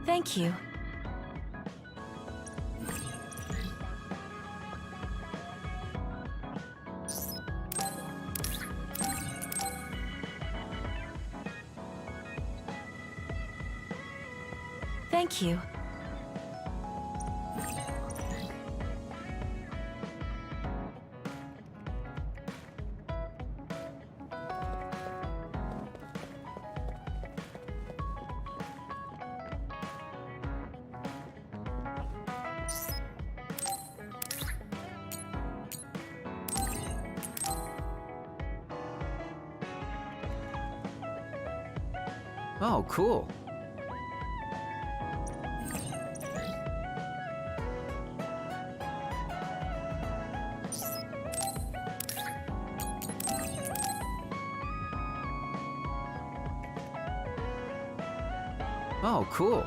Thank you. Thank you. Oh, cool. Oh, cool.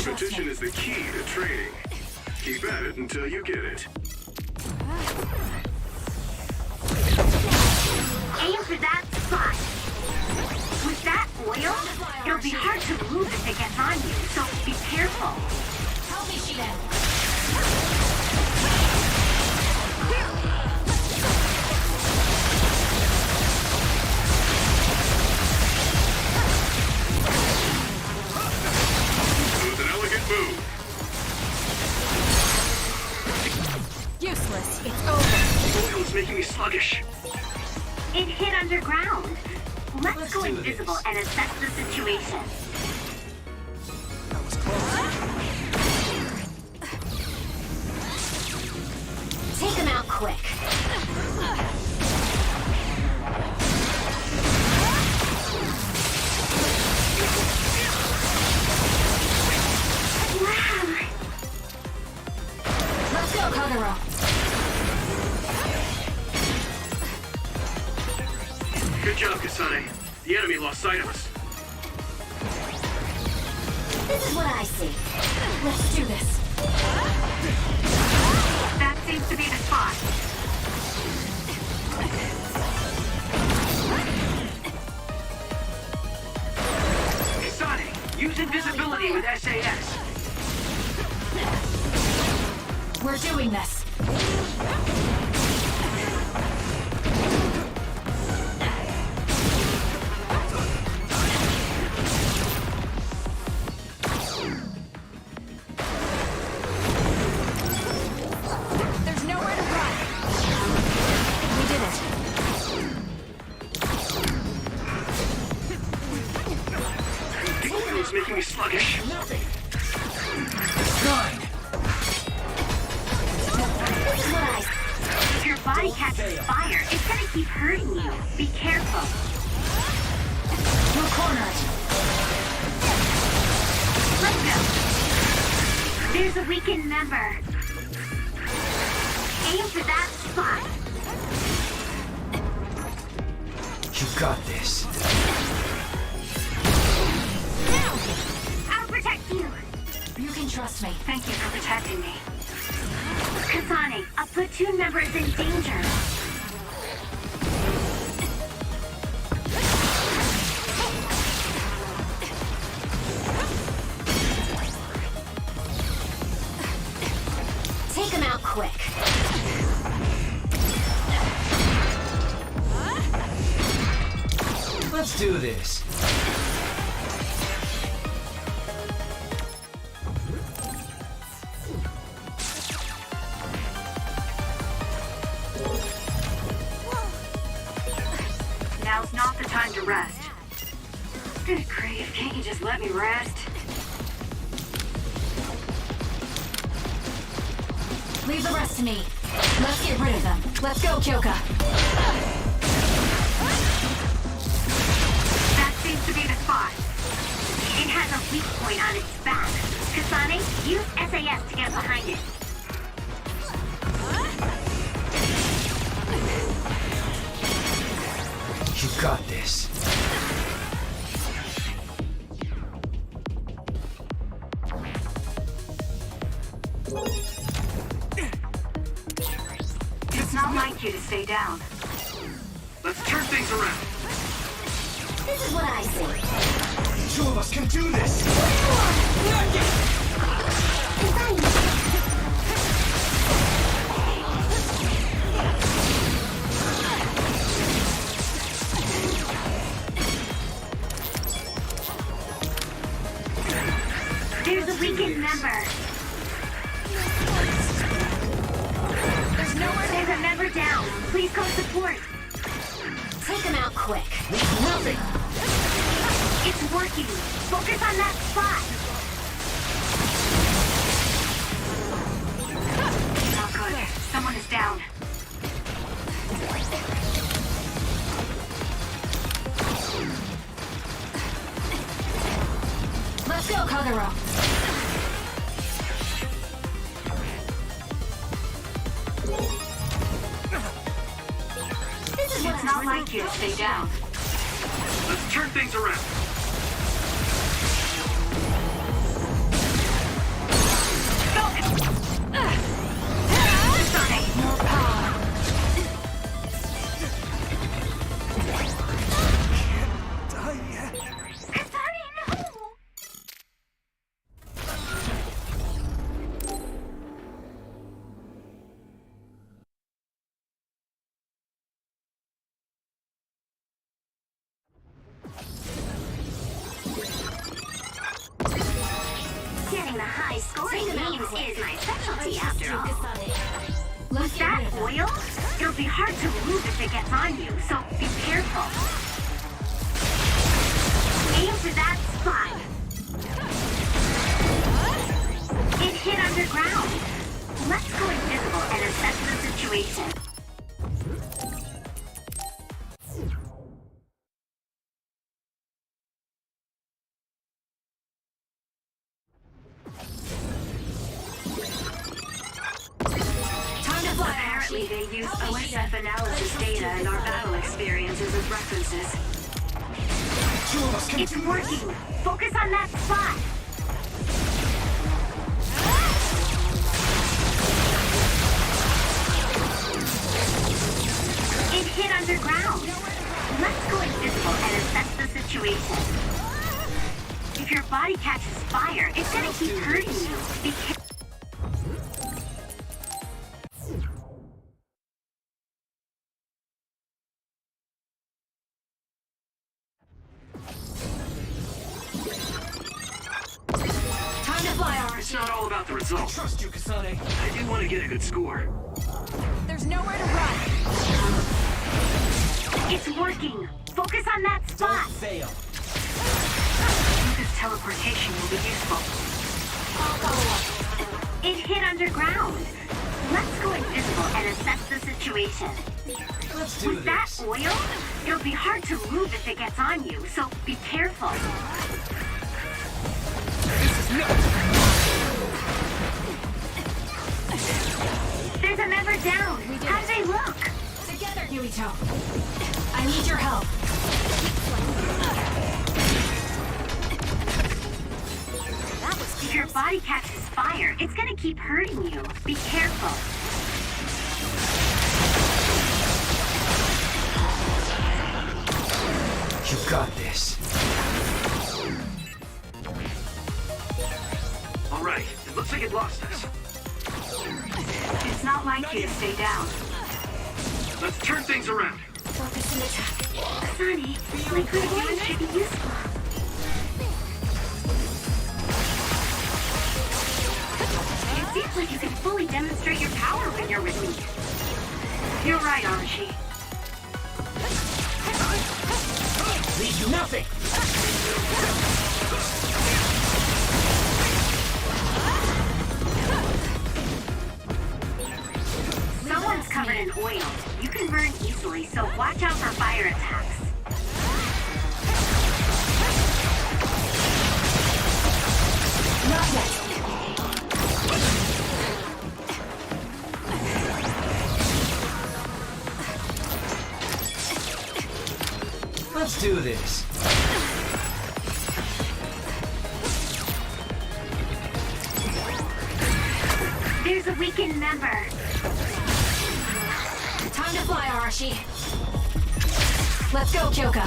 Repetition is the key to training. Keep at it until you get it. Aim for that spot. With that oil, it'll be hard to move if it gets on you, so be careful. Help me, Sheena. It was an elegant move. Useless. It's over. The oil's making me sluggish. It hit underground. Let's go do invisible this. and assess the situation. That was close. Take him out quick. Wow! Let's go, Kagero. Good job, Kasane. The enemy lost sight of us. This is what I see. Let's do this. That seems to be the spot. Kasane, use invisibility with SAS. We're doing this. There's nowhere to run. We did it. The oil's making me sluggish. Nothing. This is what I see. If your body catches fire, it's gonna keep hurting you. Be careful. We're cornered. Let's go. There's a weakened member. Aim for that spot. You got this. I'll protect you. You can trust me. Thank you for protecting me. Kasane, a platoon member is in danger. Take him out quick. Let's do this. Now's not the time to rest. Good grief, can't you just let me rest? Leave the rest to me. Let's get rid of them. Let's go, Kyoka. That seems to be the spot. It has a weak point on its back. Kasane, use SAS to get behind it. You got this. It's not like you to stay down. Let's turn things around. This is what I see. Two of us can do this. There's a weakened member. There's a member down. Please call support. Take him out quick. Nothing. It's working. Focus on that spot. Not good. Someone is down. Let's go, Kagero. This is It's not like you to stay down. Let's turn things around. Focus. Kasane, more power. scoring games is my specialty after all. Let's With get that rid of them. oil, it'll be hard to move if it gets on you, so be careful. Aim for that spot. It hit underground. Let's go invisible and assess the situation. Time to fly, Apparently Archie. they use Help me, OSF analysis data and our battle experiences as references. Two of us can It's do this. working. Focus on that spot. It hit underground. Let's go invisible and assess the situation. If your body catches fire, it's gonna keep hurting you. Be careful. Time to fly, It's Archie. not all about the results. Trust you, Kasane. I do want to get a good score. There's nowhere to run. It's working. Focus on that spot. Fail. This teleportation will be useful. I'll follow up. It hit underground. Let's go invisible and assess the situation. Let's do With that this. oil, it'll be hard to move if it gets on you, so be careful. There's a member down. We did How it. do they look? Together, Yuito. I need your help. That was If your body catches fire, it's gonna keep hurting you. Be careful. You got this. All right, it looks like it lost us. It's not like you to stay down. Let's turn things around. focus and attack. Sonny, like we're doing should be useful. It seems like you can fully demonstrate your power when you're with me. You're right, Archie. Leave you nothing. Someone's covered in oil. You can burn easily, so watch out for fire attacks. Not yet. Let's do this. There's a weakened member. Time to fly, Arashi. Let's go, Kyoka.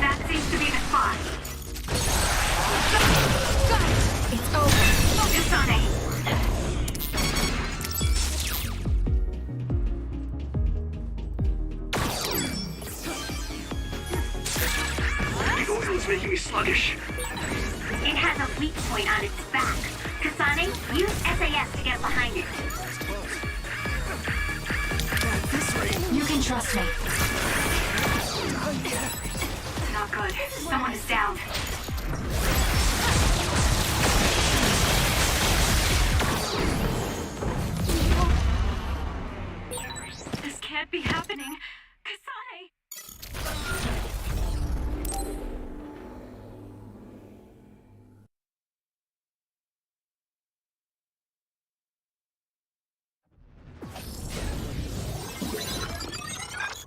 That seems to be the spot. Got it. It's over. Focus on it. The oil is making me sluggish. It has a weak point on its back. Kasane, use SAS to get behind it. You can trust me. Not good. Someone is down. This can't be happening. Kasane!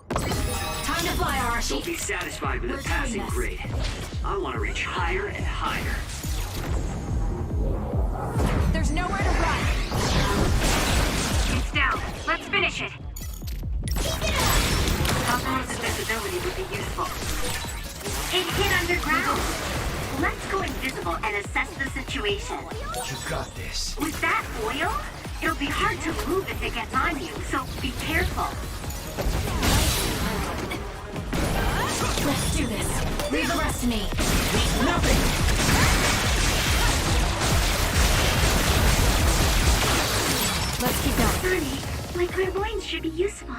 Time to fly, Don't Arashi. be satisfied with We're a doing passing this. grade. I want to reach higher and higher. There's nowhere to run. It's down. Let's finish it. Compromised visibility would be useful. It hit underground. Let's go invisible and assess the situation. You got this. With that oil, it'll be hard to move if it gets on you, so be careful. Let's do this. Leave the rest to me. Leave nothing. Funny, my clairvoyance should be useful.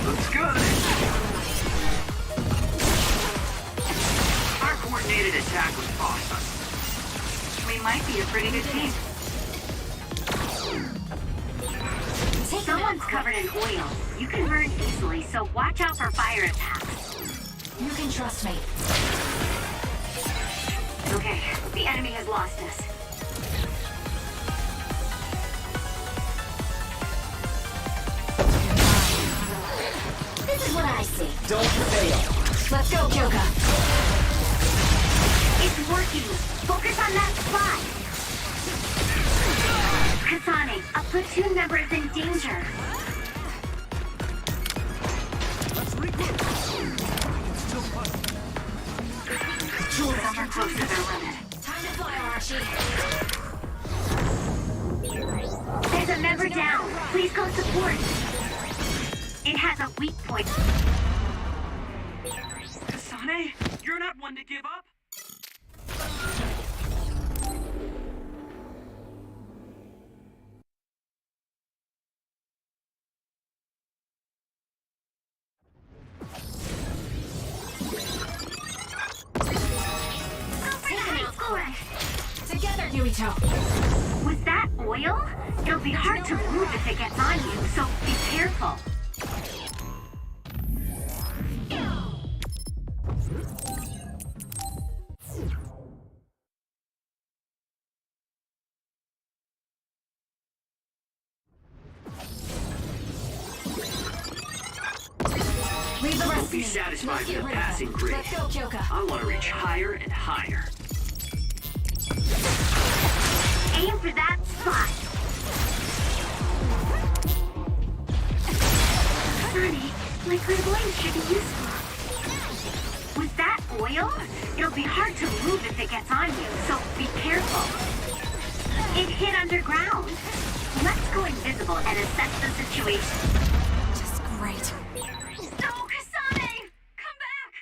Looks good. Our coordinated attack was awesome. We might be a pretty good team. Someone's covered in oil. You can burn easily, so watch out for fire attacks. You can trust me. Okay, the enemy has lost us. This is what I see. Don't fail. Let's go, Kyoka. It's working. Focus on that spot. Kasane, a platoon member is in danger. Two of them are close to their limit. Time to fly, Arashi. There's a member down. Please go support. It has a weak point. Kasane, you're not one to give up. Together, Yuito. With that oil, it'll be hard to move if it gets on you, so be careful. Leave the rest Don't be to me. satisfied Let's with get a rid of passing them. grade. Let's go, Kyoka. I want to reach higher and higher. Aim for that spot. Sonny, my clairvoyance should be useful. With that oil, it'll be hard to move if it gets on you, so be careful. It hit underground. Let's go invisible and assess the situation. Just great. No, Kasane! Come back!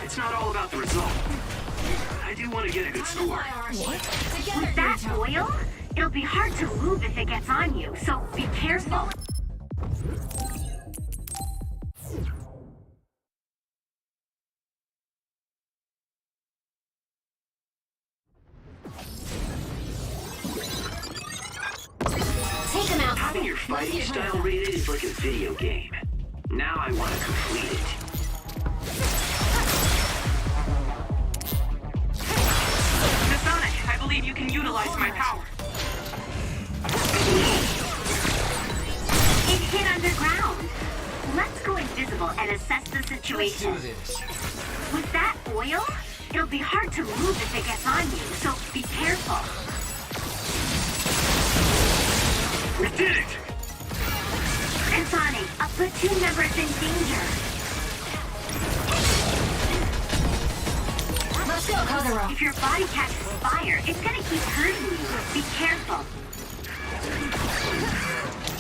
It's not all about the result. I do want to get a good Time to score. fly, Arashi. Together, With that Yuito. oil, it'll be hard to move if it gets on you, so be careful. Take him out. Having your Let's fighting get rid of style them. rated is like a video game. Now I want to complete it. Kasane, I believe you can utilize my power. It hit underground. Let's go invisible and assess the Let's situation. do this. With that oil, it'll be hard to move if it gets on you, so be careful. We did it! Kasane, a platoon member is in danger. Let's go, Kagero. If your body catches fire, it's gonna keep hurting you. Be careful.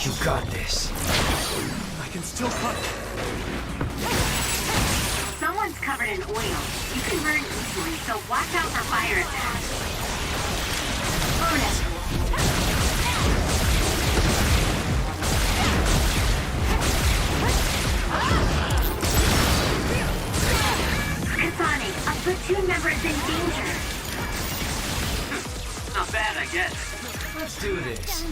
You got this. I can still cut. Someone's covered in oil. You can burn easily, so watch out for fire attacks. Burn it. Kasane, a platoon member is in danger. Not bad, I guess. Let's do this.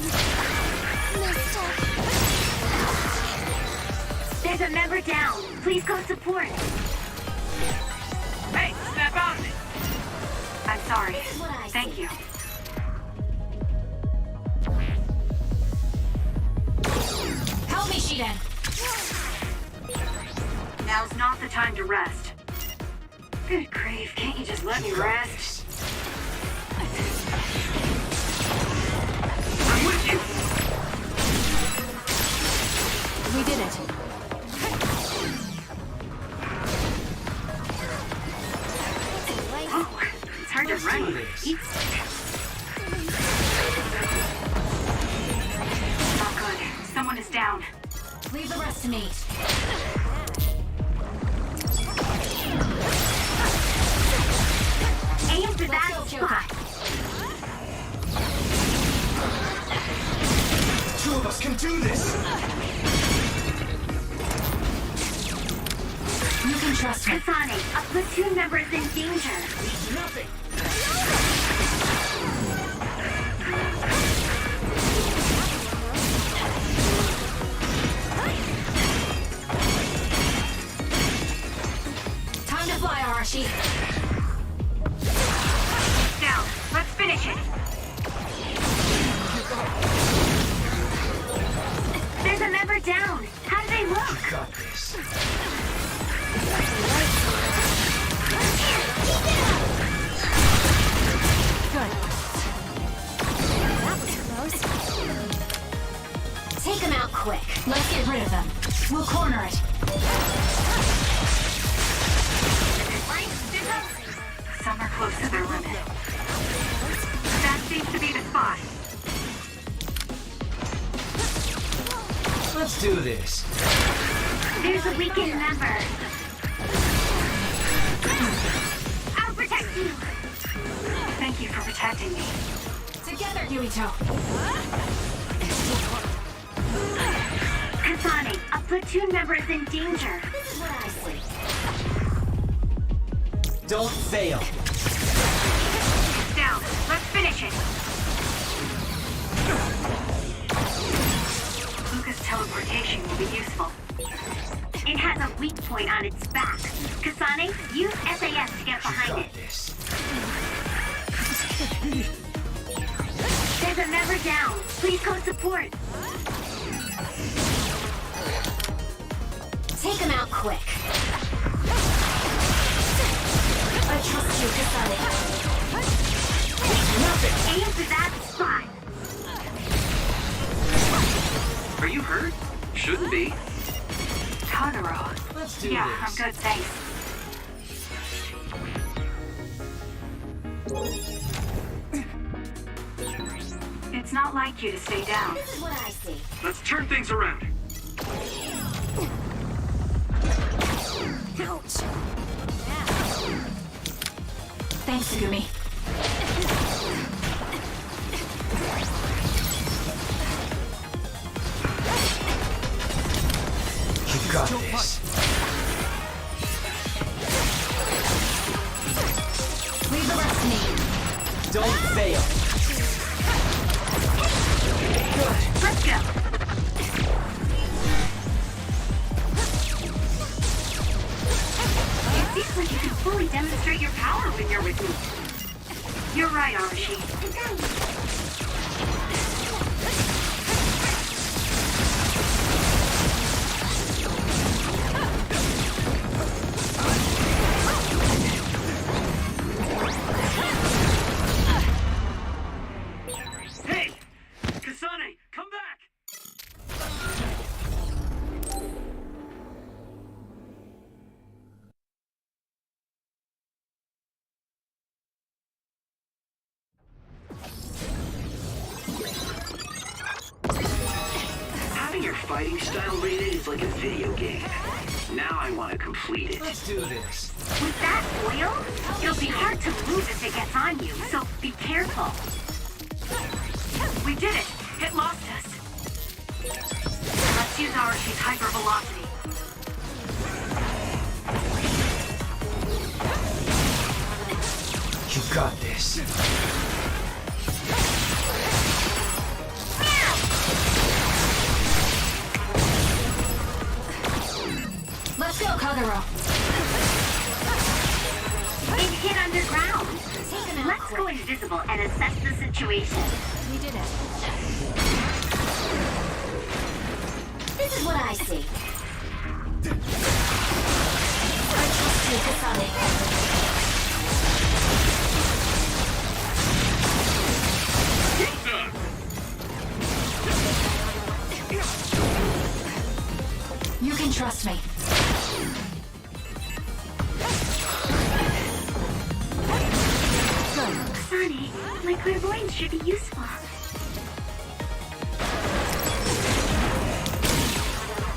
There's a member down. Please go support. Hey, snap out of it! I'm sorry. is what I Thank see. you. Help me, Shiden. Now's not the time to rest. Good grief, can't you just let me You got rest? this. I'm with you! did it. Oh, it's hard to Let's run. do this. Eat. Not good. Someone is down. Leave the rest to me. Aim for that go, spot. Two of us can do this! You can trust me. Kasane, a platoon member is in danger. Nothing! Time to fly, Arashi. Down. Let's finish it. There's a member down. How do they look? You got this. Good. That was close. Take them out quick. Let's get rid of them. We'll corner it. Some are close to their limit. That seems to be the spot. Let's do this. There's a weakened member. I'll protect you. Thank you for protecting me. Together, Yuito. Kasane, a platoon member is in danger. This is what I see. Don't fail. Down. Let's finish it. Luca's teleportation will be useful. It has a weak point on its back. Kasane, use SAS to get You behind got it. this. There's a member down. Please go support. Take them out quick. I trust you, Kasane. Aim for that spot. Are you hurt? Shouldn't be. Totoro. Let's do Yeah, this. I'm good, thanks. It's not like you to stay down. This is what I see. Let's turn things around. Ouch. Thanks, Sugumi. You got this. Leave the rest to me. Don't fail. Let's go. It seems like you can fully demonstrate your power when you're with me. You're right, Arashi. Hey! Kasane, come back! Having your fighting style rated is like a video game. Now I want to complete it. Let's do this. With that oil, it'll be hard to move if it gets on you, so be careful. We did it! It lost us. Let's use Arashi's hypervelocity. You got this. Let's go, Kagero. It hit underground. Take them out Let's quick. go invisible and assess the situation. We did it. This is what I see. I trust you, Kasane. Well done! trust me. Sonny, my clairvoyance should be useful.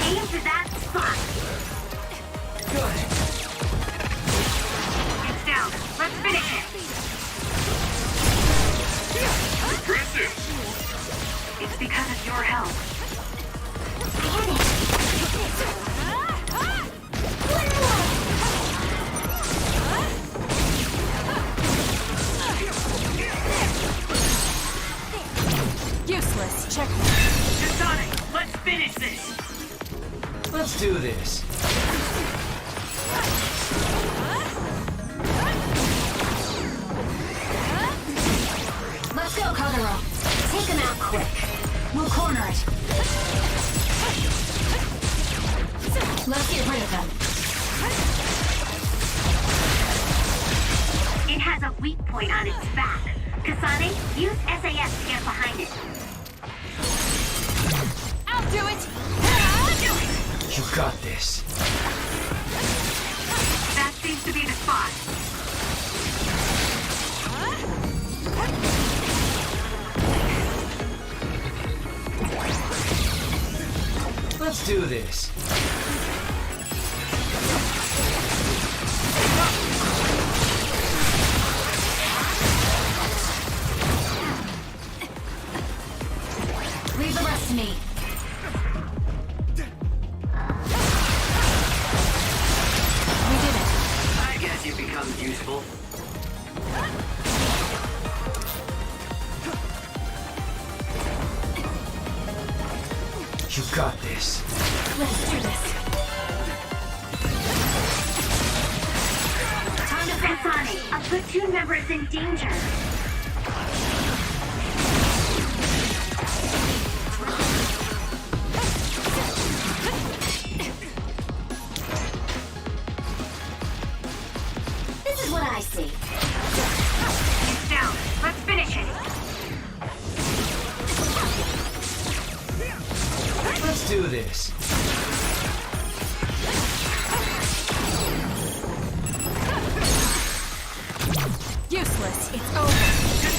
Aim for that spot. Good. It's down. Let's finish it. Impressive. It's because of your help. Useless. Check. Sonic, let's finish this. Let's do this. Let's go, Kagero. Take him out quick. We'll corner it. Let's get rid of them. It has a weak point on its back. Kasane, use SAS to get behind it. I'll do it. Do it! You got this. That seems to be the spot. Let's do this. Leave the rest to me. We did it. I guess you become useful. You got this. Let's do this. Time to Kasane, a platoon member is in danger. This is what I see. It's down. Let's finish it. Let's do this. Useless. It's over.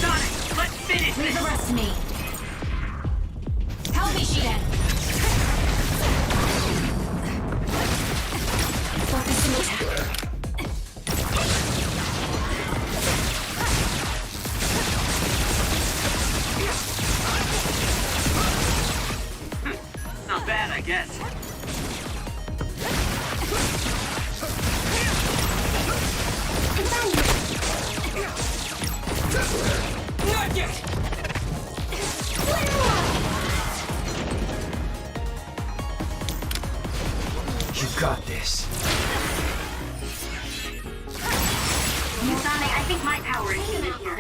Sonic, let's finish Leave this. the rest to me. Help me, Shiden. Focus and attack. Not bad, I guess. Not yet. You got this. Sonic, I think my power is needed here.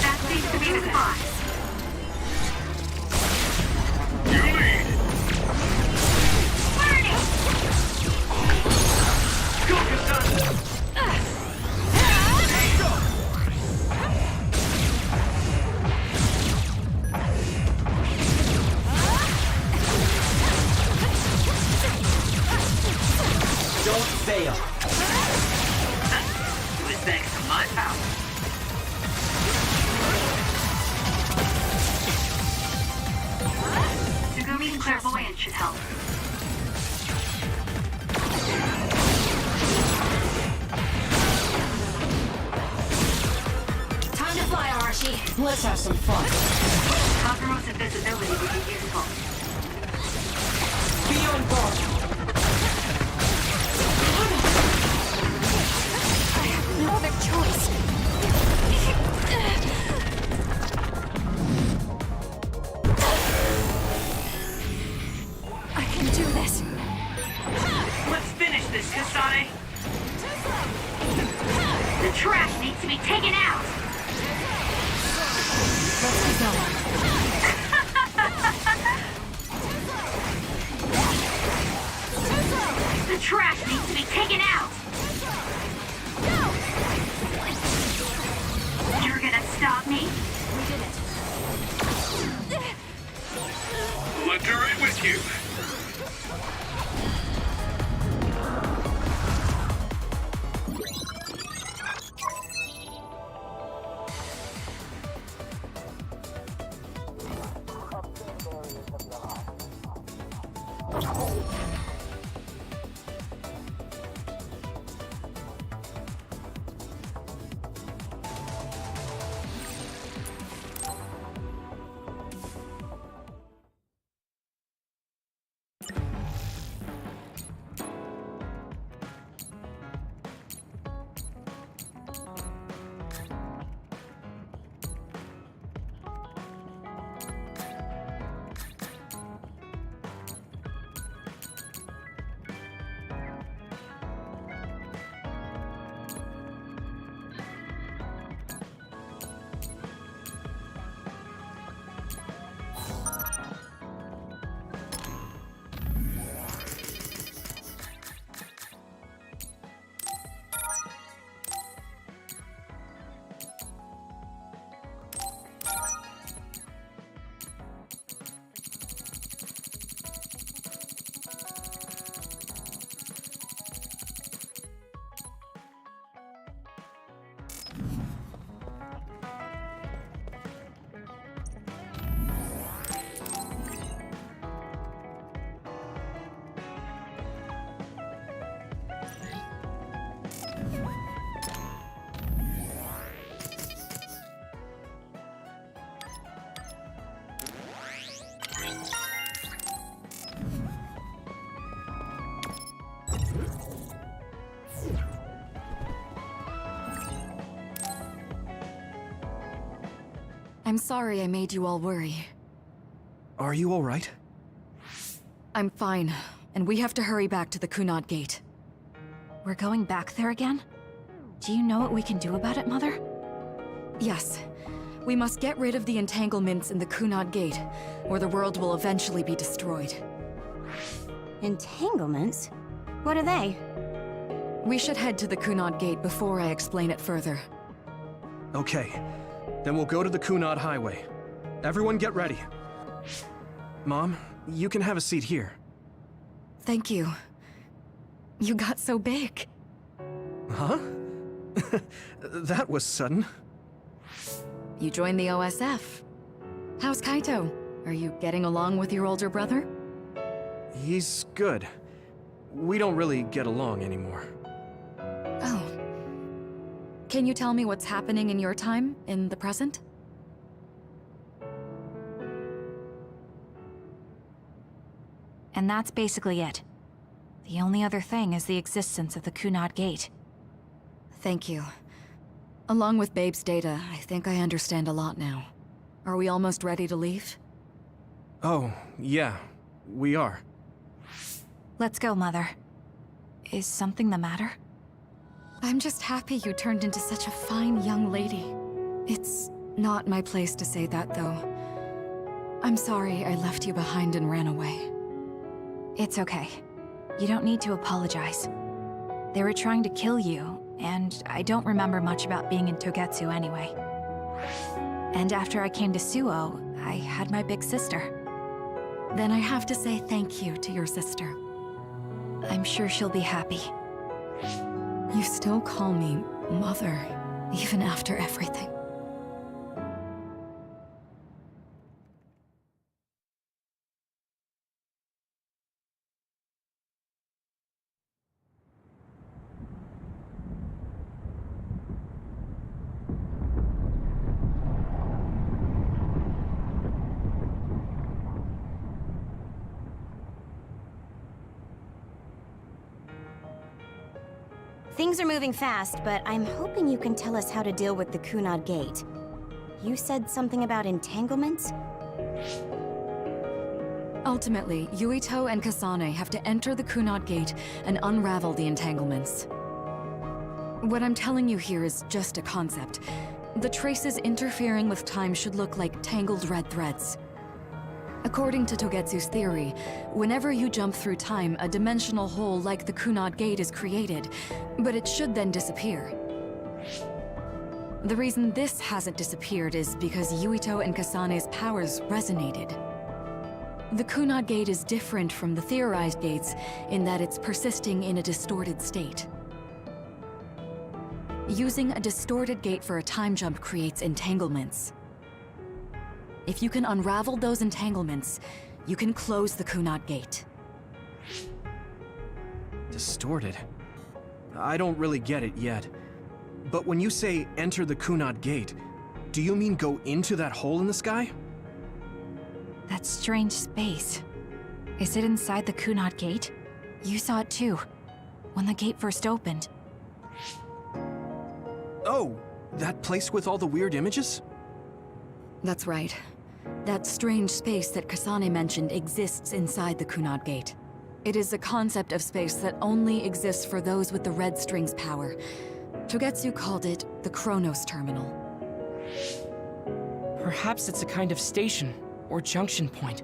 That seems to be the spot. You lead. Burn it! Go, Kasane. Don't fail. It was thanks to my power. Sugumi's clairvoyance should help. Time to fly, Arashi. Let's have some fun. Kagero's invisibility would be useful. Be on guard. I have no other choice. I can do this. Let's finish this, Kasane. The trash needs to be taken out! Let's keep going. The trash needs to be taken out! You're gonna stop me? We did it. Let's do it with you. I'm sorry I made you all worry. Are you all right? I'm fine, and we have to hurry back to the Kunad Gate. We're going back there again? Do you know what we can do about it, Mother? Yes. We must get rid of the entanglements in the Kunad Gate, or the world will eventually be destroyed. Entanglements? What are they? We should head to the Kunad Gate before I explain it further. Okay. Then we'll go to the Kunad Highway. Everyone get ready. Mom, you can have a seat here. Thank you. You got so big. Huh? That was sudden. You joined the OSF. How's Kaito? Are you getting along with your older brother? He's good. We don't really get along anymore. Oh. Can you tell me what's happening in your time, in the present? And that's basically it. The only other thing is the existence of the Kunad Gate. Thank you. Along with Babe's data, I think I understand a lot now. Are we almost ready to leave? Oh, yeah, we are. Let's go, Mother. Is something the matter? I'm just happy you turned into such a fine young lady. It's not my place to say that, though. I'm sorry I left you behind and ran away. It's okay. You don't need to apologize. They were trying to kill you, and I don't remember much about being in Togetsu anyway. And after I came to Suo, I had my big sister. Then I have to say thank you to your sister. I'm sure she'll be happy. You still call me Mother, even after everything. Things are moving fast, but I'm hoping you can tell us how to deal with the Kunad Gate. You said something about entanglements? Ultimately, Yuito and Kasane have to enter the Kunad Gate and unravel the entanglements. What I'm telling you here is just a concept. The traces interfering with time should look like tangled red threads. According to Togetsu's theory, whenever you jump through time, a dimensional hole like the Kunad Gate is created, but it should then disappear. The reason this hasn't disappeared is because Yuito and Kasane's powers resonated. The Kunad Gate is different from the theorized gates in that it's persisting in a distorted state. Using a distorted gate for a time jump creates entanglements. If you can unravel those entanglements, you can close the Kunad Gate. Distorted? I don't really get it yet. But when you say enter the Kunad Gate, do you mean go into that hole in the sky? That strange space. Is it inside the Kunad Gate? You saw it too, when the gate first opened. Oh, that place with all the weird images? That's right. That strange space that Kasane mentioned exists inside the Kunad Gate. It is a concept of space that only exists for those with the red string's power. Togetsu called it the Chronos Terminal. Perhaps it's a kind of station, or junction point,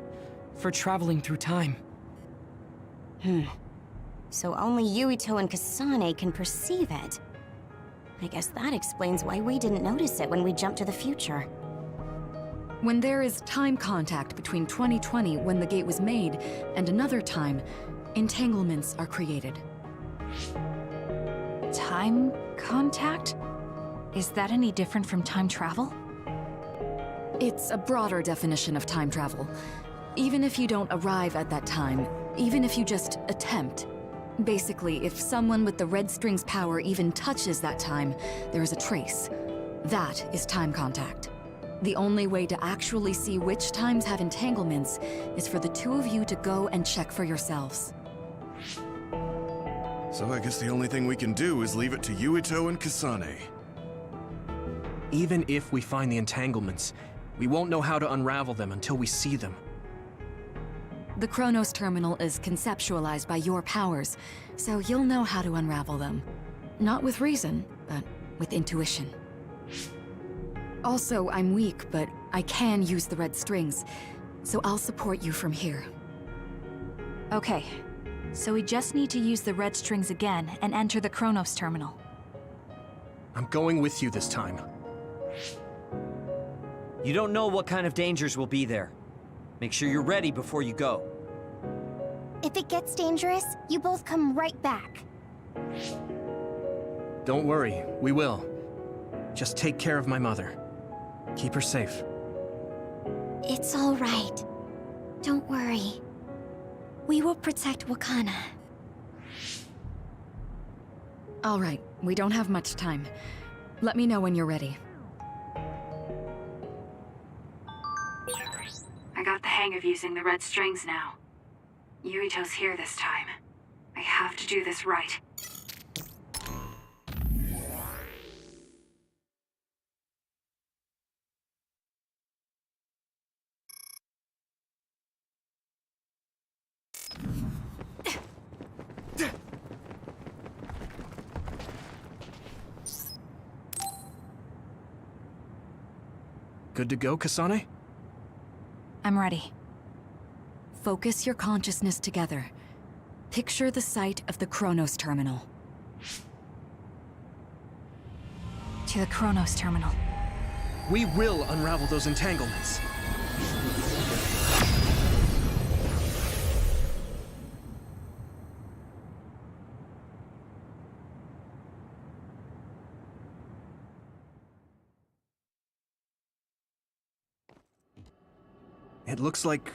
for traveling through time. So only Yuito and Kasane can perceive it. I guess that explains why we didn't notice it when we jumped to the future. When there is time contact between 2020, when the gate was made, and another time, entanglements are created. Time contact? Is that any different from time travel? It's a broader definition of time travel. Even if you don't arrive at that time, even if you just attempt. Basically, if someone with the red string's power even touches that time, there is a trace. That is time contact. The only way to actually see which times have entanglements is for the two of you to go and check for yourselves. So I guess the only thing we can do is leave it to Yuito and Kasane. Even if we find the entanglements, we won't know how to unravel them until we see them. The Chronos Terminal is conceptualized by your powers, so you'll know how to unravel them. Not with reason, but with intuition. Also, I'm weak, but I can use the red strings, so I'll support you from here. Okay, so we just need to use the red strings again and enter the Chronos Terminal. I'm going with you this time. You don't know what kind of dangers will be there. Make sure you're ready before you go. If it gets dangerous, you both come right back. Don't worry, we will. Just take care of my mother. Keep her safe. It's all right. Don't worry. We will protect Wakana. All right, we don't have much time. Let me know when you're ready. I got the hang of using the red strings now. Yuito's here this time. I have to do this right. Good to go, Kasane? I'm ready. Focus your consciousness together. Picture the site of the Chronos Terminal. To the Chronos Terminal. We will unravel those entanglements. It looks like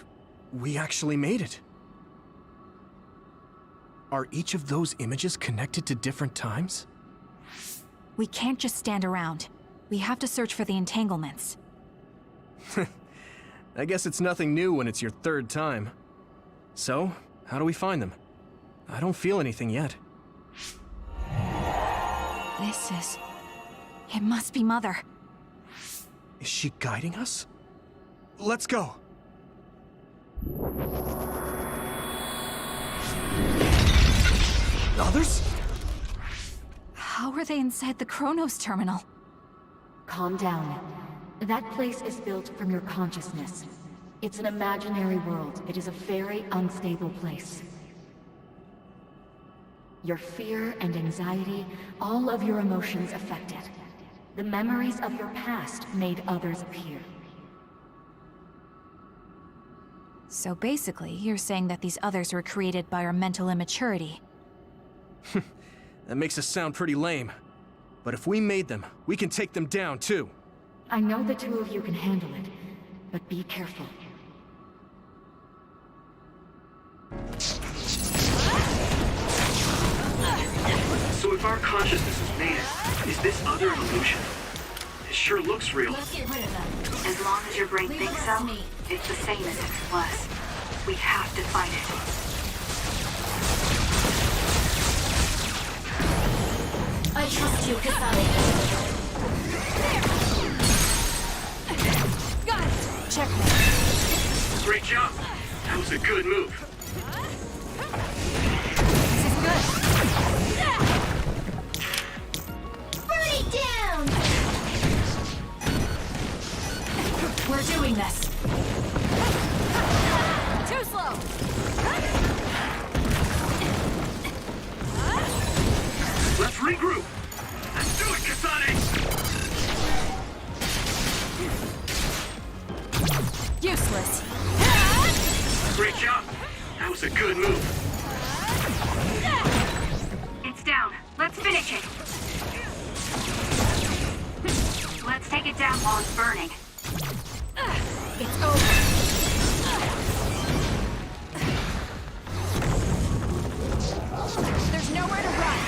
we actually made it. Are each of those images connected to different times? We can't just stand around. We have to search for the entanglements. I guess it's nothing new when it's your third time. So, how do we find them? I don't feel anything yet. It must be Mother. Is she guiding us? Let's go! Others? How are they inside the Chronos Terminal? Calm down. That place is built from your consciousness. It's an imaginary world. It is a very unstable place. Your fear and anxiety, all of your emotions affect it. The memories of your past made others appear. So basically, you're saying that these others were created by our mental immaturity. That makes us sound pretty lame. But if we made them, we can take them down too. I know the two of you can handle it, but be careful. If our consciousness has made it, is this other an illusion? It sure looks real. Let's get rid of them. As long as your brain Leave thinks it up so, to me. it's the same as if it was. We have to fight it. I trust you, Kasane. Got it! Checkmate. Great job. That was a good move. This is good. Burn it down! We're doing this. Too slow. Let's regroup. Let's do it, Kasane. Useless. Great job. That was a good move. It's down. Let's finish it. Let's take it down while it's burning. It's over. There's nowhere to run.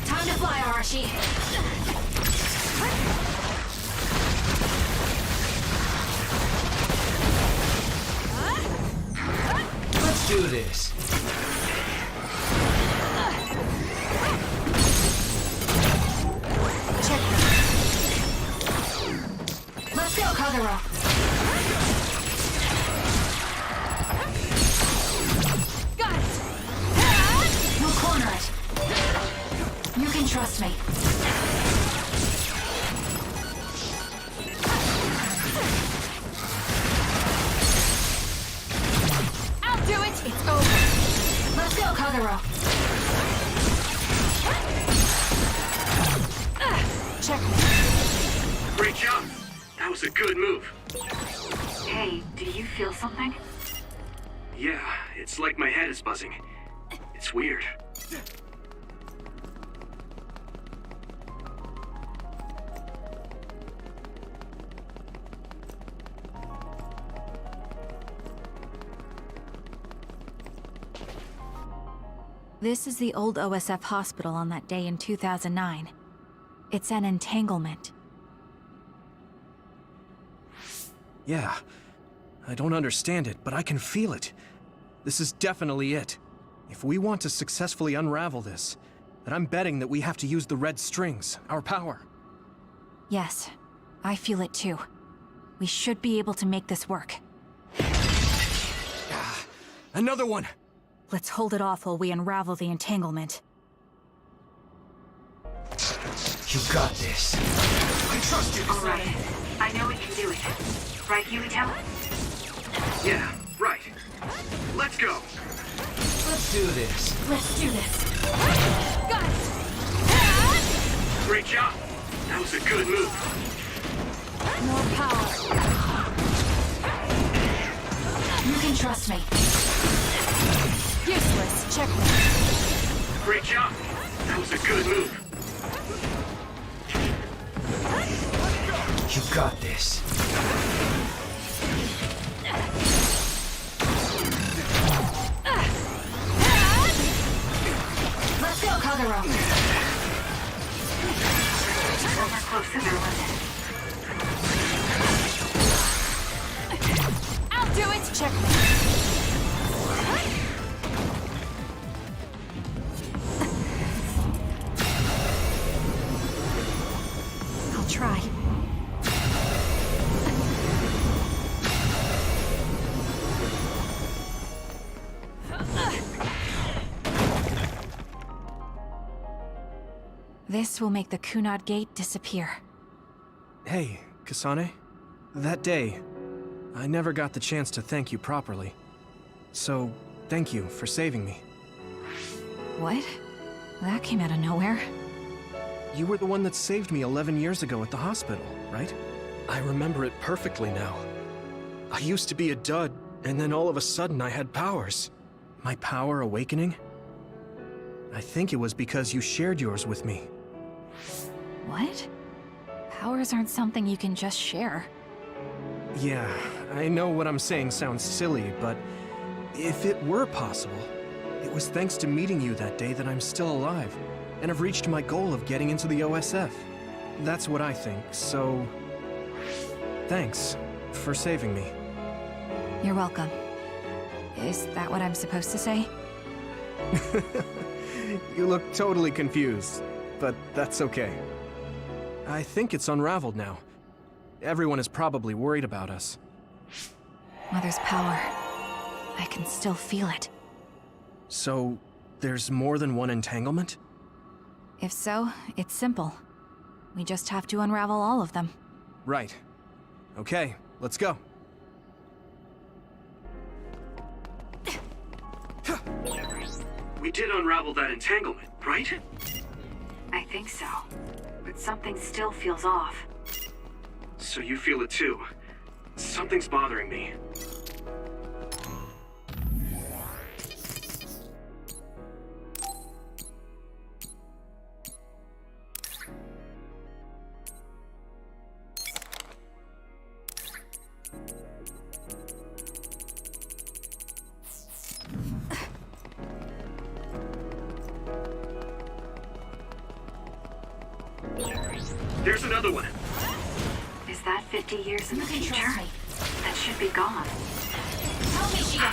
Time to fly, Arashi. Let's do this. Check. Let's go, Kagura. Got it. We'll corner it. You can trust me. I'll do it. It's over. Let's go, Kagura. Check me. Great job. That was a good move. Hey, do you feel something? Yeah, it's like my head is buzzing. It's weird. This is the old OSF hospital on that day in 2009. It's an entanglement. Yeah. I don't understand it, but I can feel it. This is definitely it. If we want to successfully unravel this, then I'm betting that we have to use the red strings, our power. Yes, I feel it too. We should be able to make this work. Another one! Let's hold it off while we unravel the entanglement. You got this. I trust you, All right. I know we can do it. Right, Yuito? Yeah, right. Let's go. Let's do this. Let's do this. Got it! Great job. That was a good move. More power. You can trust me. Useless. Check me. Great job. That was a good move. You got this. Let's go, Kagura. We're close to their limit. I'll do it. Check me. I'll try. This will make the Kunad Gate disappear. Hey, Kasane. That day, I never got the chance to thank you properly. So, thank you for saving me. What? That came out of nowhere. You were the one that saved me 11 years ago at the hospital, right? I remember it perfectly now. I used to be a dud, and then all of a sudden I had powers. My power awakening? I think it was because you shared yours with me. What? Powers aren't something you can just share. Yeah, I know what I'm saying sounds silly, but If it were possible, it was thanks to meeting you that day that I'm still alive, and have reached my goal of getting into the OSF. That's what I think, so... Thanks for saving me. You're welcome. Is that what I'm supposed to say? You look totally confused, but that's okay. I think it's unraveled now. Everyone is probably worried about us. Mother's power. I can still feel it. So, there's more than one entanglement? If so, it's simple. We just have to unravel all of them. Right. Okay, let's go. We did unravel that entanglement, right? I think so. But something still feels off. So you feel it too. Something's bothering me. There's another one. Is that 50 years in the future? That should be gone. Tell me, Shia.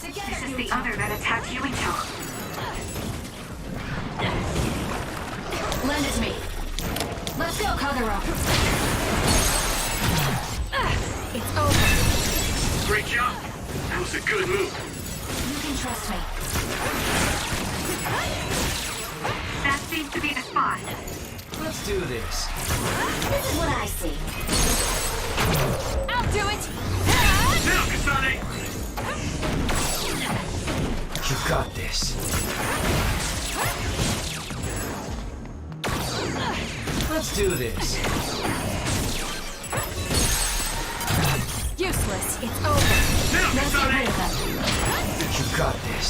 This is the other that attacked Yuito. Lend it to me. Let's go, Kagura. It's over. Great job. That was a good move. You can trust me. That seems to be the spot. Let's do this. This is what I see. I'll do it! Now, Kasane! You got this. Let's do this. Useless. It's over. Now, Let's get rid Kasane! of them. You got this.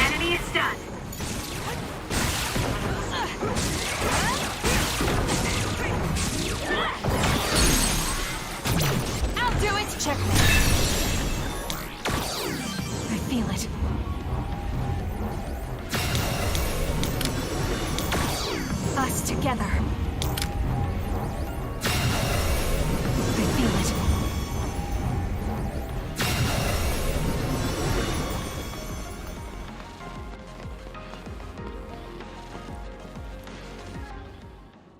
Enemy is stunned. I'll do it! Checkmate. I feel it. Us together. I feel it.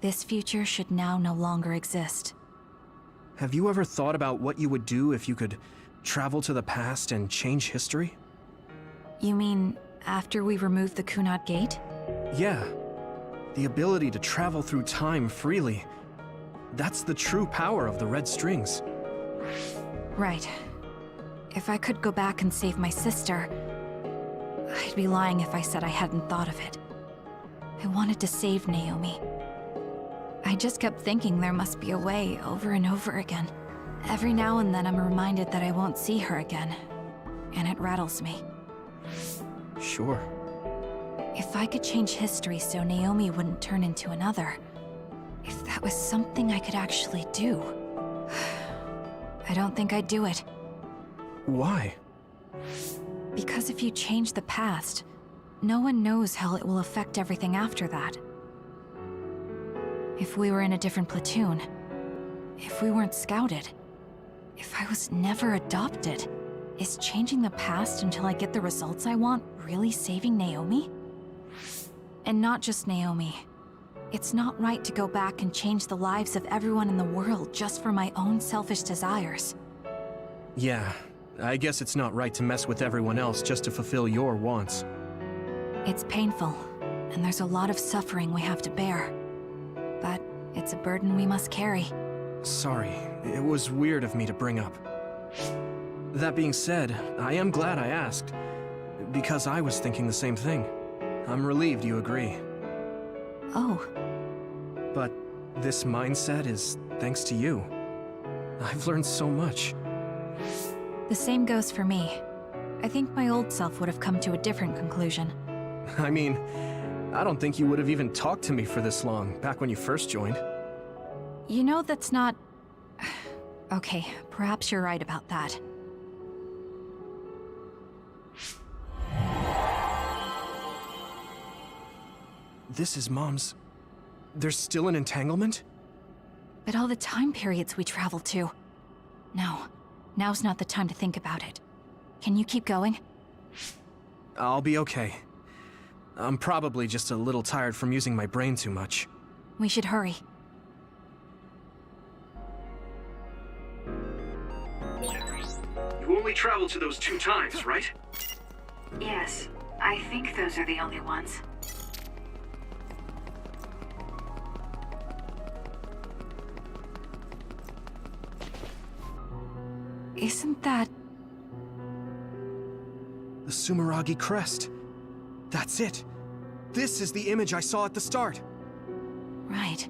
This future should now no longer exist. Have you ever thought about what you would do if you could travel to the past and change history? You mean after we remove the Kunad Gate? Yeah. The ability to travel through time freely. That's the true power of the Red Strings. Right. If I could go back and save my sister, I'd be lying if I said I hadn't thought of it. I wanted to save Naomi. I just kept thinking there must be a way over and over again. Every now and then I'm reminded that I won't see her again, and it rattles me. Sure. If I could change history so Naomi wouldn't turn into another, if that was something I could actually do, I don't think I'd do it. Why? Because if you change the past, no one knows how it will affect everything after that. If we were in a different platoon, if we weren't scouted, if I was never adopted, is changing the past until I get the results I want really saving Naomi? And not just Naomi. It's not right to go back and change the lives of everyone in the world just for my own selfish desires. Yeah, I guess it's not right to mess with everyone else just to fulfill your wants. It's painful, and there's a lot of suffering we have to bear. But it's a burden we must carry. Sorry, it was weird of me to bring up. That being said, I am glad I asked, because I was thinking the same thing. I'm relieved you agree. Oh, But this mindset is thanks to you. I've learned so much. the same goes for me. I think my old self would have come to a different conclusion. I mean, I don't think you would have even talked to me for this long, back when you first joined. You know that's not... Okay, perhaps you're right about that. This is Mom's... There's still an entanglement? But all the time periods we travel to. No, now's not the time to think about it. Can you keep going? I'll be okay. I'm probably just a little tired from using my brain too much. We should hurry. You only traveled to those 2 times, right? Yes, I think those are the only ones. Isn't that... The Sumeragi crest. That's it. This is the image I saw at the start. right.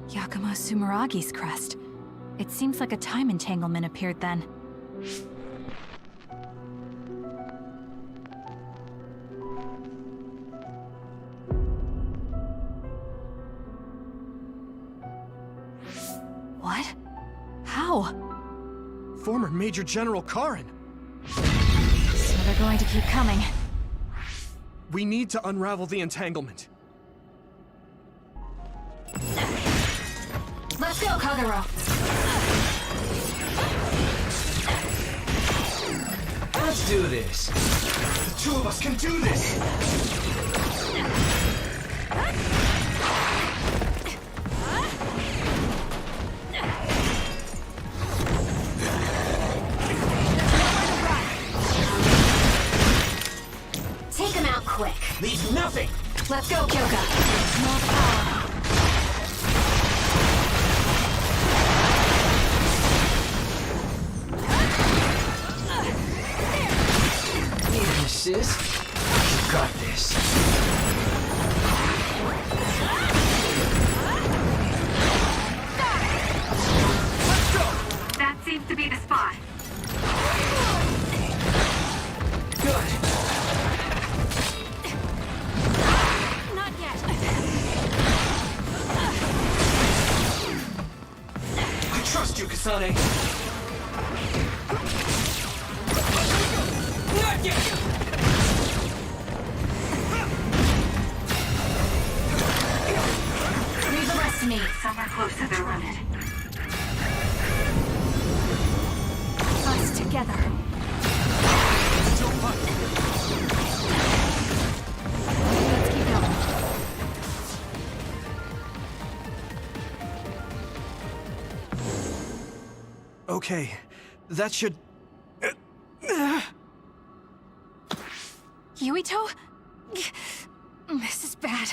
Yakumo Sumeragi's crest. It seems like a time entanglement appeared then. What? How? Former Major General Karin. So they're going to keep coming. We need to unravel the entanglement. Let's go, Kagero! Let's do this. The 2 of us can do this. Take him out quick. Leave nothing. Let's go, Kyoka! More power. Sis, you got this. Let's go! That seems to be the spot. Good. Not yet. I trust you, Kasane. Not yet. Leave the rest to me. Somewhere close to their limit. Us together. Let's keep going. Okay, that should... Yuito? This is bad.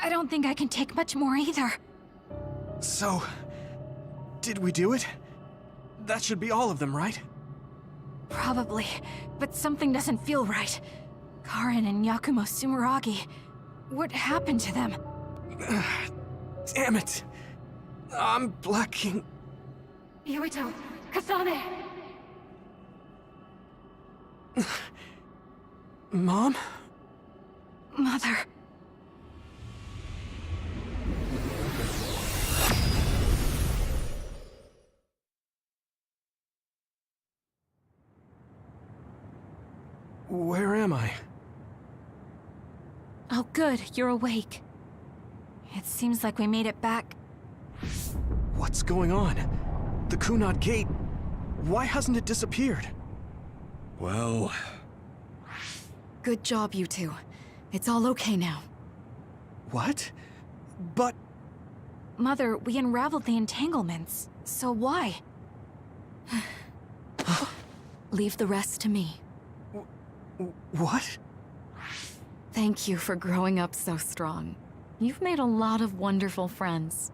I don't think I can take much more either. So... Did we do it? That should be all of them, right? Probably, but something doesn't feel right. Karin and Yakumo Sumeragi. What happened to them? Damn it! I'm blacking... Yuito! Kasane! Mom? Mother. Where am I? Oh good, you're awake. It seems like we made it back. What's going on? The Kunad Gate... Why hasn't it disappeared? Well... Good job, you two. It's all okay now. What? But... Mother, we unraveled the entanglements. So why? Leave the rest to me. What? Thank you for growing up so strong. You've made a lot of wonderful friends.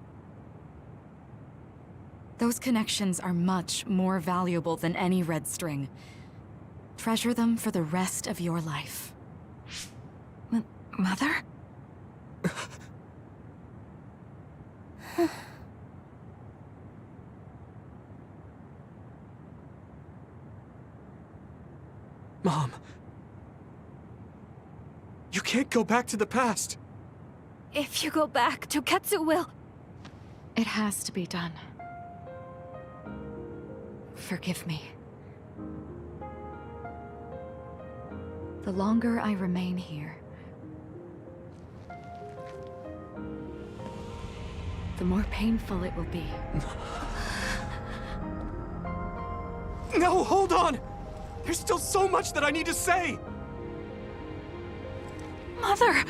Those connections are much more valuable than any red string. Treasure them for the rest of your life. Mother? Mom. You can't go back to the past. If you go back, Toketsu will... It has to be done. Forgive me. The longer I remain here, the more painful it will be. No, hold on! There's still so much that I need to say! Mother!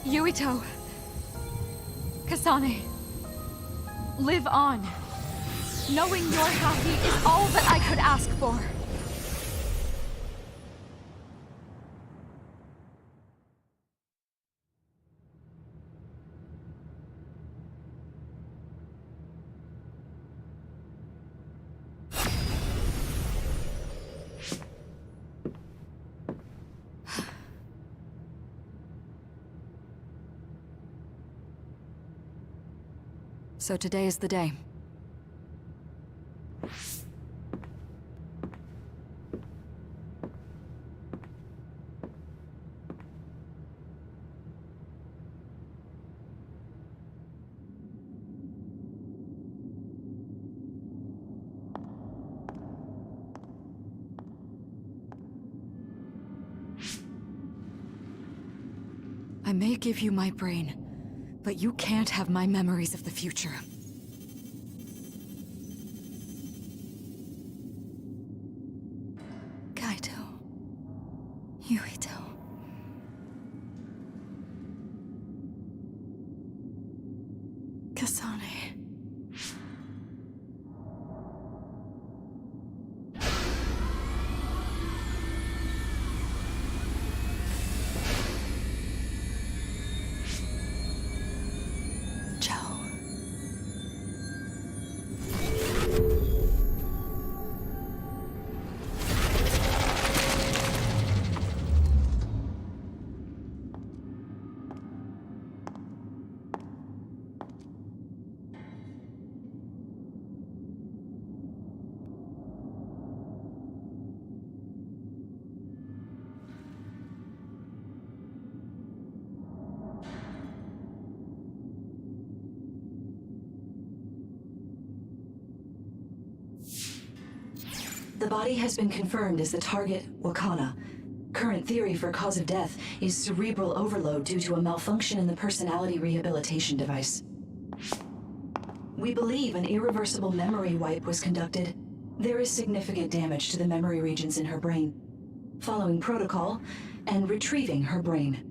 Yuito. Kasane. Live on. Knowing you're happy is all that I could ask for. So today is the day. I may give you my brain, but you can't have my memories of the future. Kaito. Yuito. Kasane. The body has been confirmed as the target, Wakana. Current theory for cause of death is cerebral overload due to a malfunction in the personality rehabilitation device. We believe an irreversible memory wipe was conducted. There is significant damage to the memory regions in her brain. Following protocol and retrieving her brain.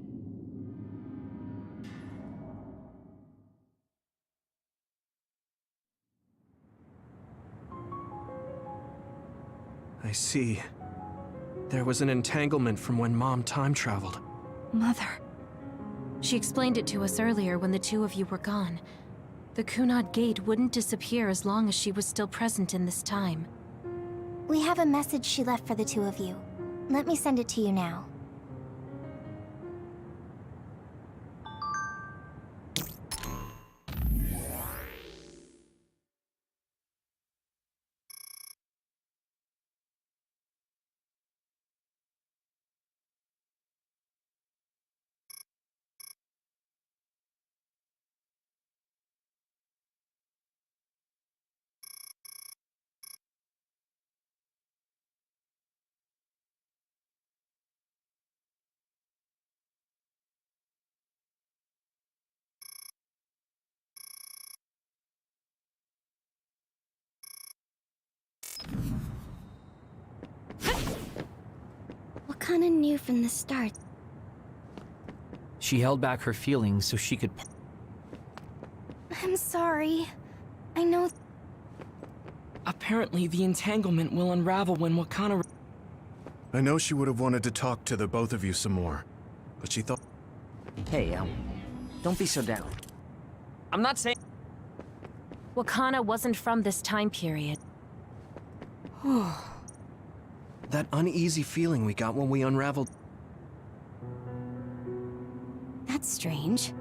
I see. There was an entanglement from when Mom time traveled. Mother. She explained it to us earlier when the two of you were gone. The Kunad Gate wouldn't disappear as long as she was still present in this time. We have a message she left for the two of you. Let me send it to you now. Wakana knew from the start. She held back her feelings so she could... I'm sorry. I know... Apparently, the entanglement will unravel when Wakana... I know she would have wanted to talk to the both of you some more, but she thought... Hey, don't be so down. I'm not saying... Wakana wasn't from this time period. That uneasy feeling we got when we unraveled... That's strange.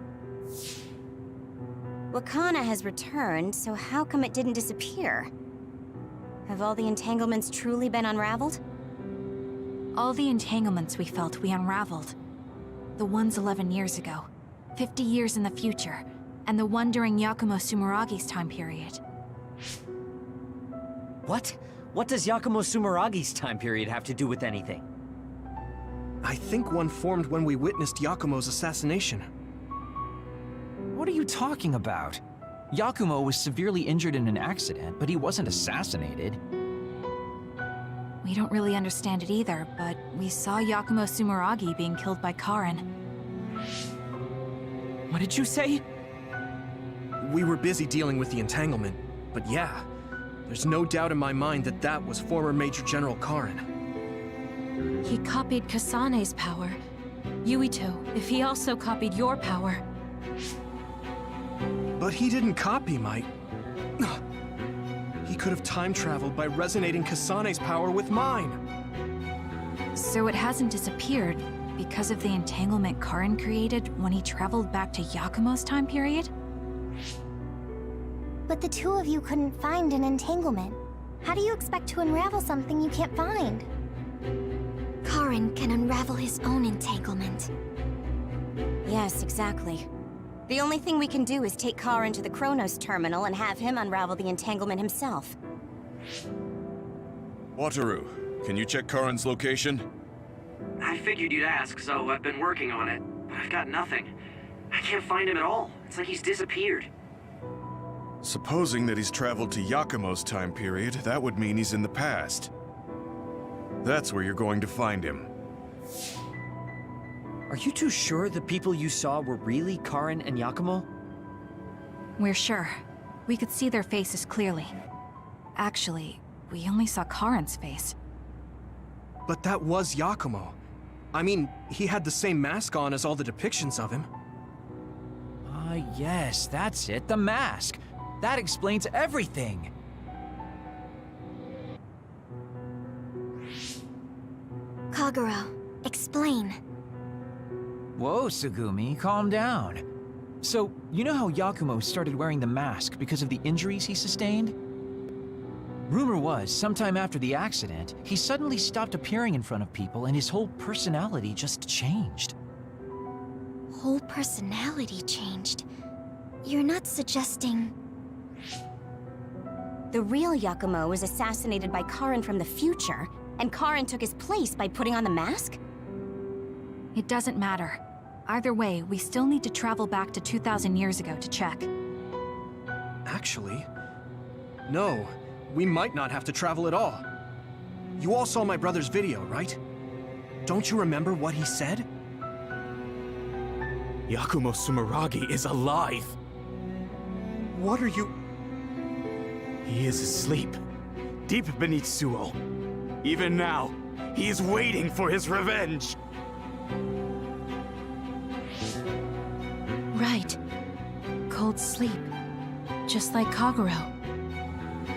Wakana has returned, so how come it didn't disappear? Have all the entanglements truly been unraveled? All the entanglements we felt we unraveled. The ones 11 years ago. 50 years in the future, and the one during Yakumo Sumeragi's time period. What? What does Yakumo Sumeragi's time period have to do with anything? I think one formed when we witnessed Yakumo's assassination. What are you talking about? Yakumo was severely injured in an accident, but he wasn't assassinated. We don't really understand it either, but we saw Yakumo Sumeragi being killed by Karin. What did you say? We were busy dealing with the entanglement, but yeah, there's no doubt in my mind that that was former Major General Karin. He copied Kasane's power. Yuito, if he also copied your power. But he didn't copy my... He could have time-traveled by resonating Kasane's power with mine. So it hasn't disappeared because of the entanglement Karin created when he traveled back to Yakumo's time period? But the two of you couldn't find an entanglement. How do you expect to unravel something you can't find? Karin can unravel his own entanglement. Yes, exactly. The only thing we can do is take Karin to the Chronos terminal and have him unravel the entanglement himself. Wataru, can you check Karin's location? I figured you'd ask, so I've been working on it, but I've got nothing. I can't find him at all. It's like he's disappeared. Supposing that he's traveled to Yakumo's time period, that would mean he's in the past. That's where you're going to find him. Are you too sure the people you saw were really Karin and Yakumo? We're sure. We could see their faces clearly. Actually, we only saw Karin's face. But that was Yakumo. I mean, he had the same mask on as all the depictions of him. Yes, that's it, the mask. That explains everything. Kagero, explain. Whoa, Tsugumi, calm down. So, you know how Yakumo started wearing the mask because of the injuries he sustained? Rumor was, sometime after the accident, he suddenly stopped appearing in front of people and his whole personality just changed. Whole personality changed? You're not suggesting... The real Yakumo was assassinated by Karin from the future, and Karin took his place by putting on the mask? It doesn't matter. Either way, we still need to travel back to 2,000 years ago to check. Actually, no. We might not have to travel at all. You all saw my brother's video, right? Don't you remember what he said? Yakumo Sumeragi is alive! What are you... He is asleep, deep beneath Suo. Even now, he is waiting for his revenge! Right. Cold sleep. Just like Kagero.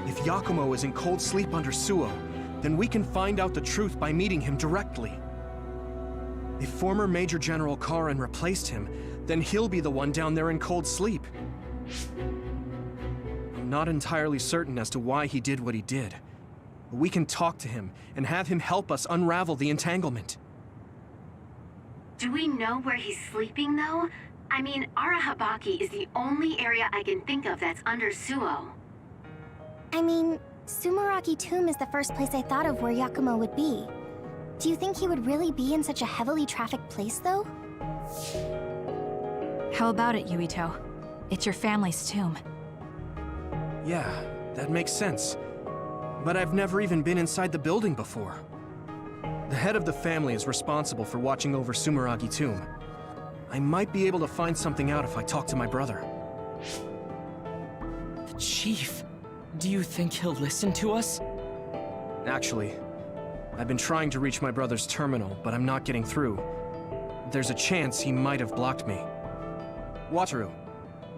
If Yakumo is in cold sleep under Suo, then we can find out the truth by meeting him directly. If former Major General Karin replaced him, then he'll be the one down there in cold sleep. I'm not entirely certain as to why he did what he did. But we can talk to him and have him help us unravel the entanglement. Do we know where he's sleeping, though? I mean, Arahabaki is the only area I can think of that's under Suo. I mean, Sumeragi Tomb is the first place I thought of where Yakumo would be. Do you think he would really be in such a heavily trafficked place, though? How about it, Yuito? It's your family's tomb. Yeah, that makes sense. But I've never even been inside the building before. The head of the family is responsible for watching over Sumeragi Tomb. I might be able to find something out if I talk to my brother. The chief. Do you think he'll listen to us? Actually, I've been trying to reach my brother's terminal, but I'm not getting through. There's a chance he might have blocked me. Wataru,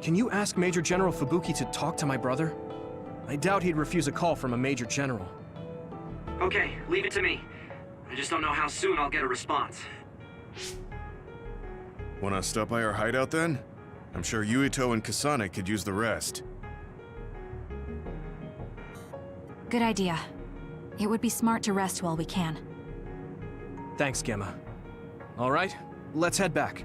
can you ask Major General Fubuki to talk to my brother? I doubt he'd refuse a call from a Major General. Okay, leave it to me. I just don't know how soon I'll get a response. Wanna stop by our hideout then? I'm sure Yuito and Kasane could use the rest. Good idea. It would be smart to rest while we can. Thanks, Gemma. All right, let's head back.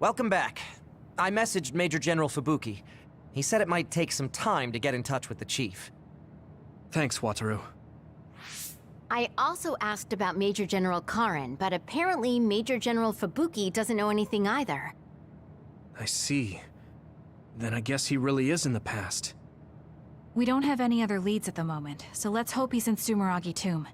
Welcome back. I messaged Major General Fubuki. He said it might take some time to get in touch with the chief. Thanks, Wataru. I also asked about Major General Karen, but apparently Major General Fubuki doesn't know anything either. I see. Then I guess he really is in the past. We don't have any other leads at the moment, so let's hope he's in Sumeragi Tomb.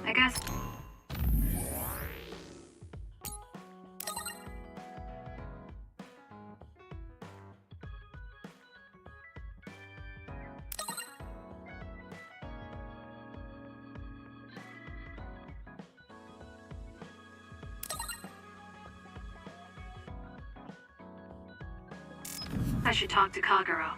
I guess. I should talk to Kagero.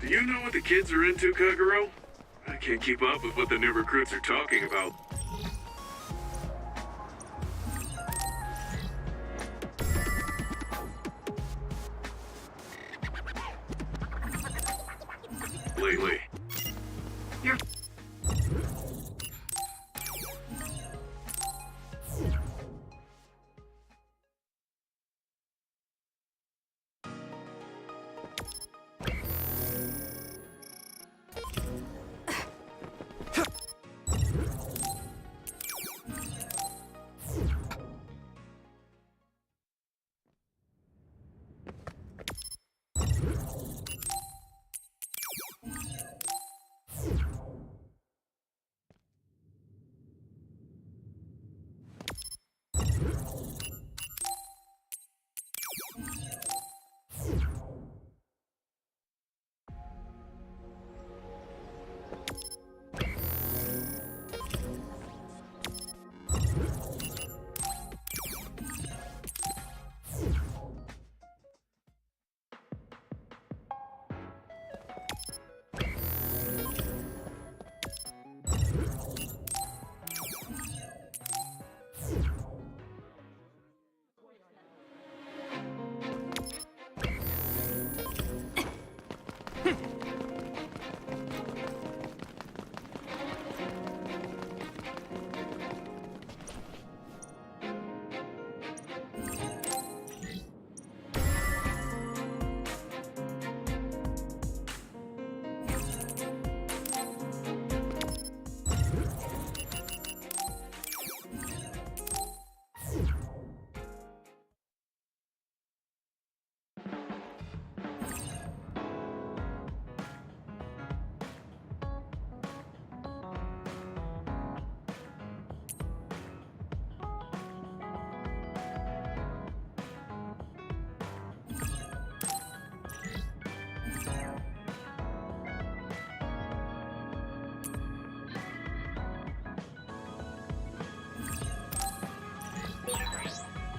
Do you know what the kids are into, Kagero? I can't keep up with what the new recruits are talking about. Lately. You're...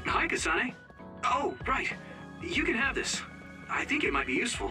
Hi, Kasane. Oh, right. You can have this. I think it might be useful.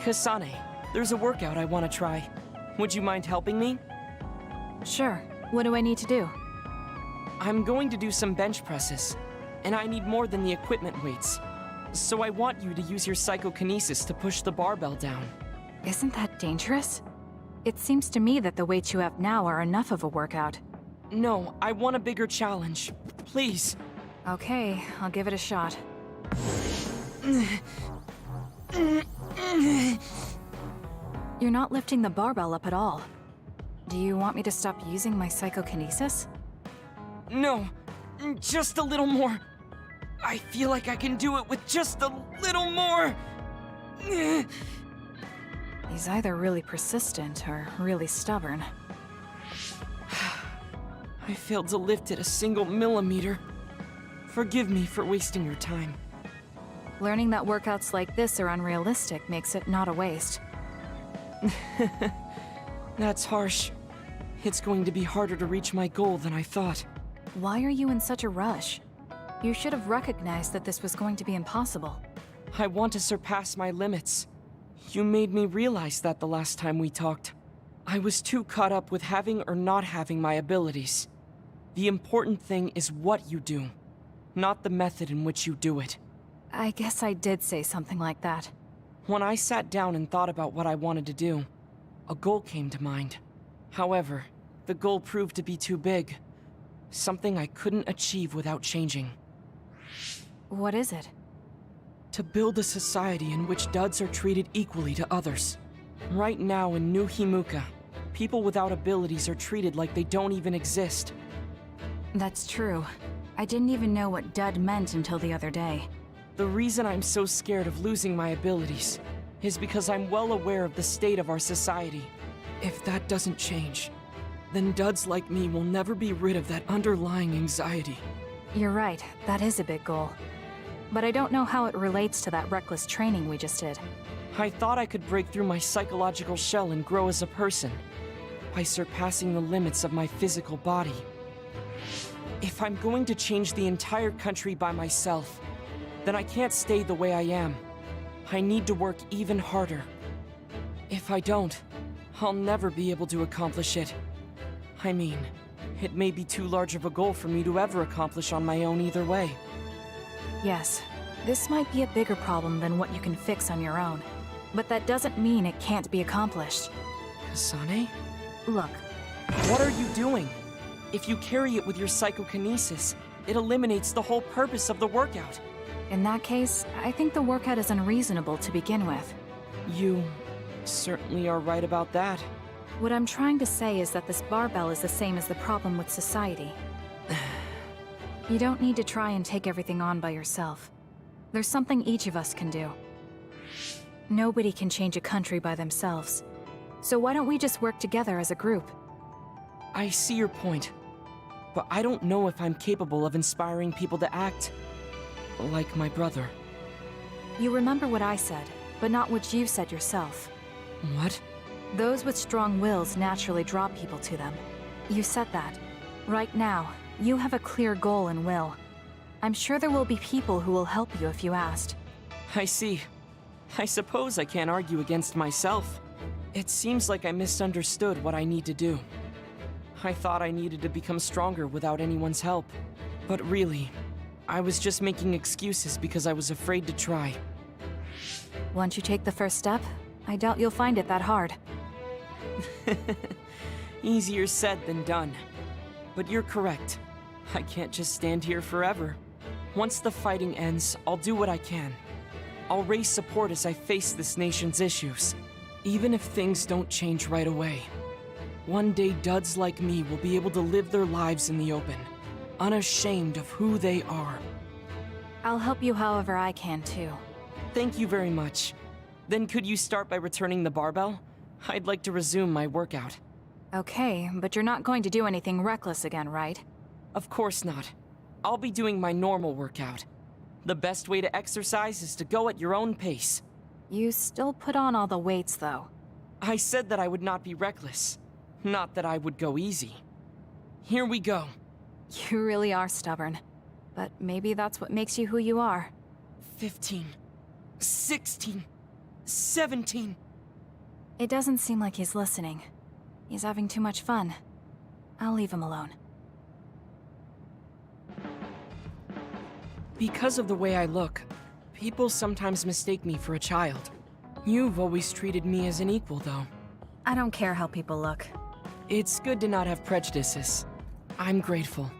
Kasane, there's a workout I want to try. Would you mind helping me? Sure. What do I need to do? I'm going to do some bench presses, and I need more than the equipment weights. So I want you to use your psychokinesis to push the barbell down. Isn't that dangerous? It seems to me that the weights you have now are enough of a workout. No, I want a bigger challenge. Please. Okay, I'll give it a shot. You're not lifting the barbell up at all. Do you want me to stop using my psychokinesis? No, just a little more. I feel like I can do it with just a little more. He's either really persistent or really stubborn. I failed to lift it a single millimeter. Forgive me for wasting your time. Learning that workouts like this are unrealistic makes it not a waste. That's harsh. It's going to be harder to reach my goal than I thought. Why are you in such a rush? You should have recognized that this was going to be impossible. I want to surpass my limits. You made me realize that the last time we talked. I was too caught up with having or not having my abilities. The important thing is what you do, not the method in which you do it. I guess I did say something like that. When I sat down and thought about what I wanted to do, a goal came to mind. However, the goal proved to be too big. Something I couldn't achieve without changing. What is it? To build a society in which duds are treated equally to others. Right now in New Himuka, people without abilities are treated like they don't even exist. That's true. I didn't even know what dud meant until the other day. The reason I'm so scared of losing my abilities is because I'm well aware of the state of our society. If that doesn't change, then duds like me will never be rid of that underlying anxiety. You're right, that is a big goal. But I don't know how it relates to that reckless training we just did. I thought I could break through my psychological shell and grow as a person by surpassing the limits of my physical body. If I'm going to change the entire country by myself, then I can't stay the way I am. I need to work even harder. If I don't, I'll never be able to accomplish it. I mean, it may be too large of a goal for me to ever accomplish on my own either way. Yes, this might be a bigger problem than what you can fix on your own. But that doesn't mean it can't be accomplished. Kasane? Look. What are you doing? If you carry it with your psychokinesis, it eliminates the whole purpose of the workout. In that case, I think the workout is unreasonable to begin with. You certainly are right about that. What I'm trying to say is that this barbell is the same as the problem with society. You don't need to try and take everything on by yourself. There's something each of us can do. Nobody can change a country by themselves. So why don't we just work together as a group? I see your point, but I don't know if I'm capable of inspiring people to act like my brother. You remember what I said, but not what you said yourself. What? Those with strong wills naturally draw people to them. You said that. Right now, you have a clear goal and will. I'm sure there will be people who will help you if you asked. I see. I suppose I can't argue against myself. It seems like I misunderstood what I need to do. I thought I needed to become stronger without anyone's help. But really, I was just making excuses because I was afraid to try. Once you take the first step, I doubt you'll find it that hard. Easier said than done. But you're correct. I can't just stand here forever. Once the fighting ends, I'll do what I can. I'll raise support as I face this nation's issues, even if things don't change right away. One day, duds like me will be able to live their lives in the open, unashamed of who they are. I'll help you however I can, too. Thank you very much. Then could you start by returning the barbell? I'd like to resume my workout. Okay, but you're not going to do anything reckless again, right? Of course not. I'll be doing my normal workout. The best way to exercise is to go at your own pace. You still put on all the weights, though. I said that I would not be reckless, not that I would go easy. Here we go. You really are stubborn. But maybe that's what makes you who you are. 15, 16, 17. It doesn't seem like he's listening. He's having too much fun. I'll leave him alone. Because of the way I look, people sometimes mistake me for a child. You've always treated me as an equal, though. I don't care how people look. It's good to not have prejudices. I'm grateful.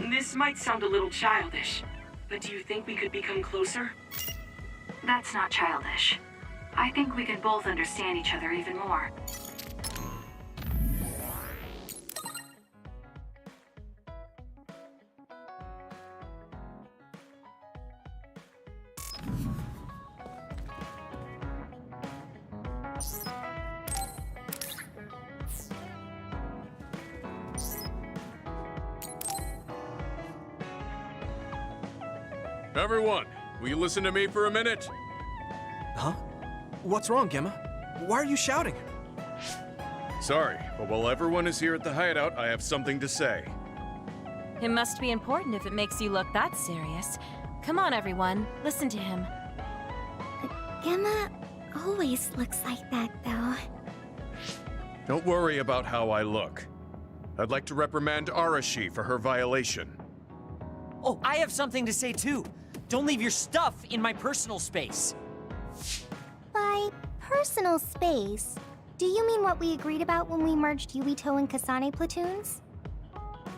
This might sound a little childish, but do you think we could become closer? That's not childish. I think we could both understand each other even more. Everyone, will you listen to me for a minute? Huh? What's wrong, Gemma? Why are you shouting? Sorry, but while everyone is here at the hideout, I have something to say. It must be important if it makes you look that serious. Come on, everyone. Listen to him. Gemma always looks like that, though. Don't worry about how I look. I'd like to reprimand Arashi for her violation. Oh, I have something to say too. Don't leave your stuff in my personal space. By personal space, do you mean what we agreed about when we merged Yuito and Kasane platoons?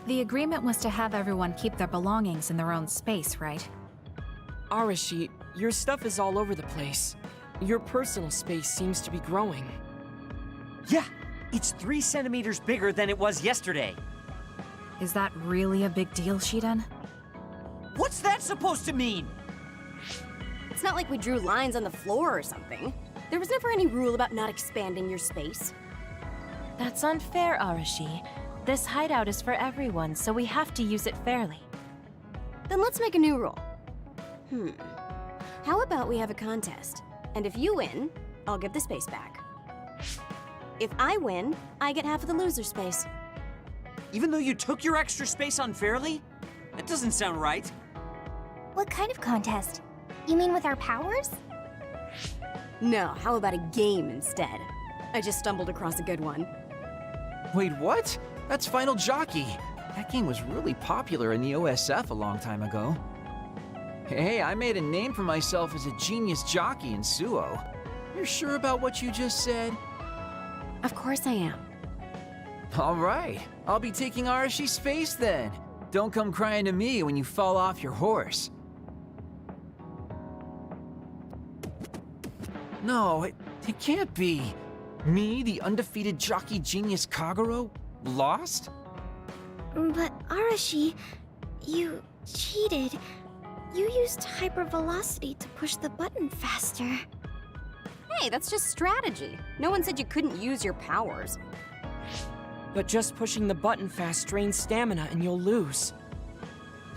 The agreement was to have everyone keep their belongings in their own space, right? Arashi, your stuff is all over the place. Your personal space seems to be growing. Yeah, it's 3 centimeters bigger than it was yesterday. Is that really a big deal, Shiden? What's that supposed to mean? It's not like we drew lines on the floor or something. There was never any rule about not expanding your space. That's unfair, Arashi. This hideout is for everyone, so we have to use it fairly. Then let's make a new rule. How about we have a contest? And if you win, I'll give the space back. If I win, I get half of the loser space. Even though you took your extra space unfairly? That doesn't sound right. What kind of contest? You mean with our powers? No, how about a game instead? I just stumbled across a good one. Wait, what? That's Final Jockey. That game was really popular in the OSF a long time ago. Hey, I made a name for myself as a genius jockey in Suo. You're sure about what you just said? Of course I am. All right, I'll be taking Arashi's space then. Don't come crying to me when you fall off your horse. No, it can't be. Me, the undefeated jockey genius Kagero, lost? But Arashi, you cheated. You used hypervelocity to push the button faster. Hey, that's just strategy. No one said you couldn't use your powers. But just pushing the button fast drains stamina and you'll lose.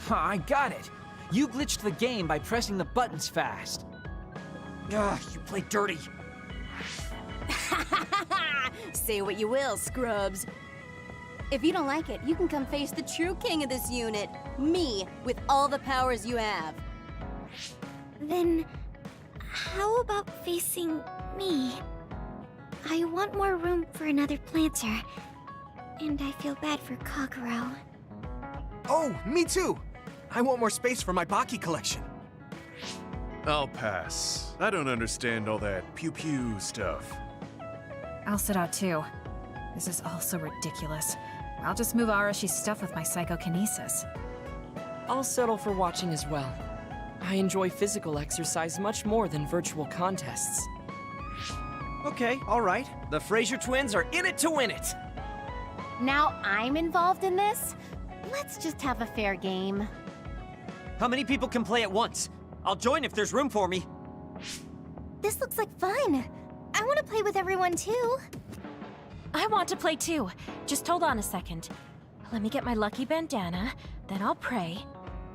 I got it. You glitched the game by pressing the buttons fast. Ugh, you play dirty. Say what you will, scrubs. If you don't like it, you can come face the true king of this unit, me, with all the powers you have. Then, how about facing me? I want more room for another planter, and I feel bad for Kagero. Oh, me too! I want more space for my Baki collection. I'll pass. I don't understand all that pew-pew stuff. I'll sit out too. This is all so ridiculous. I'll just move Arashi's stuff with my psychokinesis. I'll settle for watching as well. I enjoy physical exercise much more than virtual contests. Okay, all right. The Fraser twins are in it to win it. Now I'm involved in this? Let's just have a fair game. How many people can play at once? I'll join if there's room for me. This looks like fun. I want to play with everyone too. I want to play too. Just hold on a second. Let me get my lucky bandana, then I'll pray.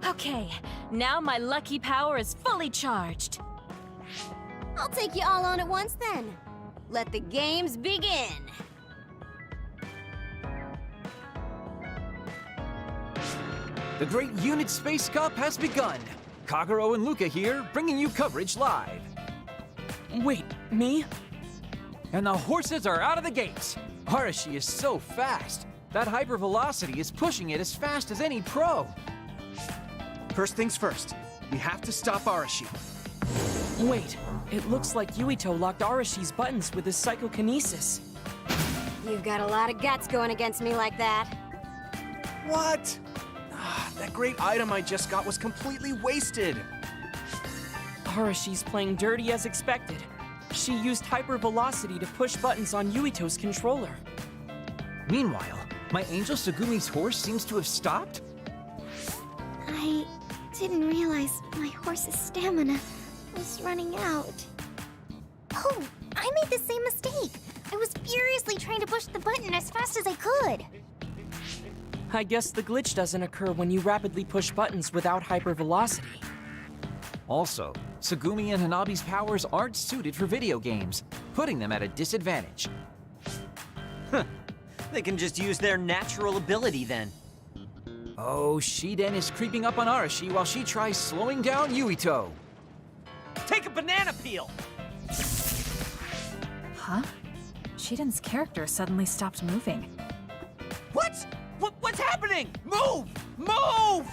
Okay, now my lucky power is fully charged. I'll take you all on at once then. Let the games begin. The Great Unit Space Cup has begun. Kagero and Luca here, bringing you coverage live. Wait, me? And the horses are out of the gates. Arashi is so fast. That hypervelocity is pushing it as fast as any pro. First things first, we have to stop Arashi. Wait, it looks like Yuito locked Arashi's buttons with his psychokinesis. You've got a lot of guts going against me like that. What? That great item I just got was completely wasted. Arashi's playing dirty as expected. She used hypervelocity to push buttons on Yuito's controller. Meanwhile, my angel Tsugumi's horse seems to have stopped? I didn't realize my horse's stamina was running out. Oh, I made the same mistake. I was furiously trying to push the button as fast as I could. I guess the glitch doesn't occur when you rapidly push buttons without hypervelocity. Also, Tsugumi and Hanabi's powers aren't suited for video games, putting them at a disadvantage. Huh. They can just use their natural ability then. Oh, Shiden is creeping up on Arashi while she tries slowing down Yuito. Take a banana peel! Huh? Shiden's character suddenly stopped moving. What? What's happening? Move! Move!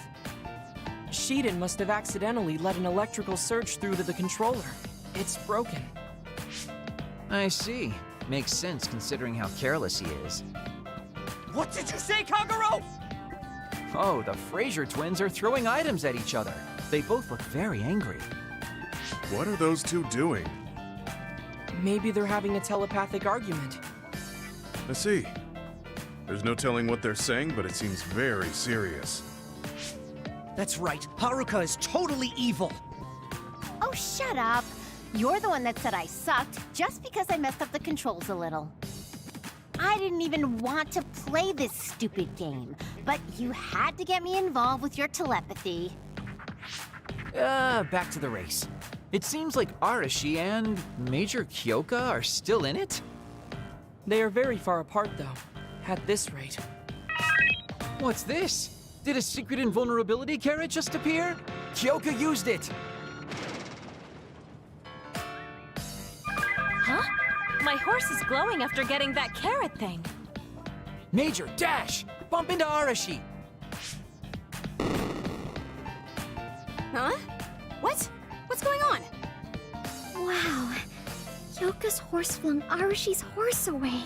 Shiden must have accidentally let an electrical surge through to the controller. It's broken. I see. Makes sense considering how careless he is. What did you say, Kagero? Oh, the Fraser twins are throwing items at each other. They both look very angry. What are those two doing? Maybe they're having a telepathic argument. I see. There's no telling what they're saying, but it seems very serious. That's right. Haruka is totally evil. Oh, shut up. You're the one that said I sucked just because I messed up the controls a little. I didn't even want to play this stupid game, but you had to get me involved with your telepathy. Back to the race. It seems like Arashi and Major Kyoka are still in it? They are very far apart, though. At this rate. What's this? Did a secret invulnerability carrot just appear? Kyoka used it! Huh? My horse is glowing after getting that carrot thing. Major, dash! Bump into Arashi! Huh? What? What's going on? Wow. Kyoka's horse flung Arashi's horse away.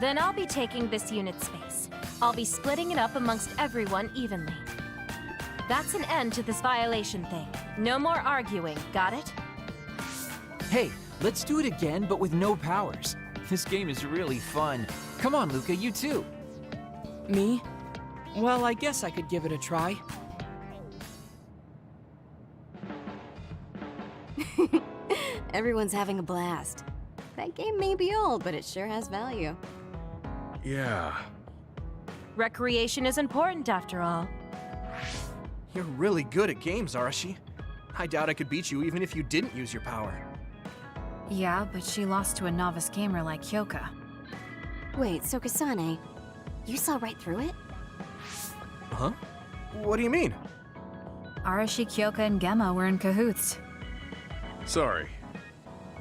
Then I'll be taking this unit's space. I'll be splitting it up amongst everyone evenly. That's an end to this violation thing. No more arguing, got it? Hey, let's do it again, but with no powers. This game is really fun. Come on, Luca, you too. Me? Well, I guess I could give it a try. Everyone's having a blast. That game may be old, but it sure has value. Yeah. Recreation is important after all. You're really good at games, Arashi. I doubt I could beat you even if you didn't use your power. Yeah, but she lost to a novice gamer like Kyoka. Wait, so Kasane, you saw right through it? Huh? What do you mean? Arashi, Kyoka, and Gemma were in cahoots. Sorry.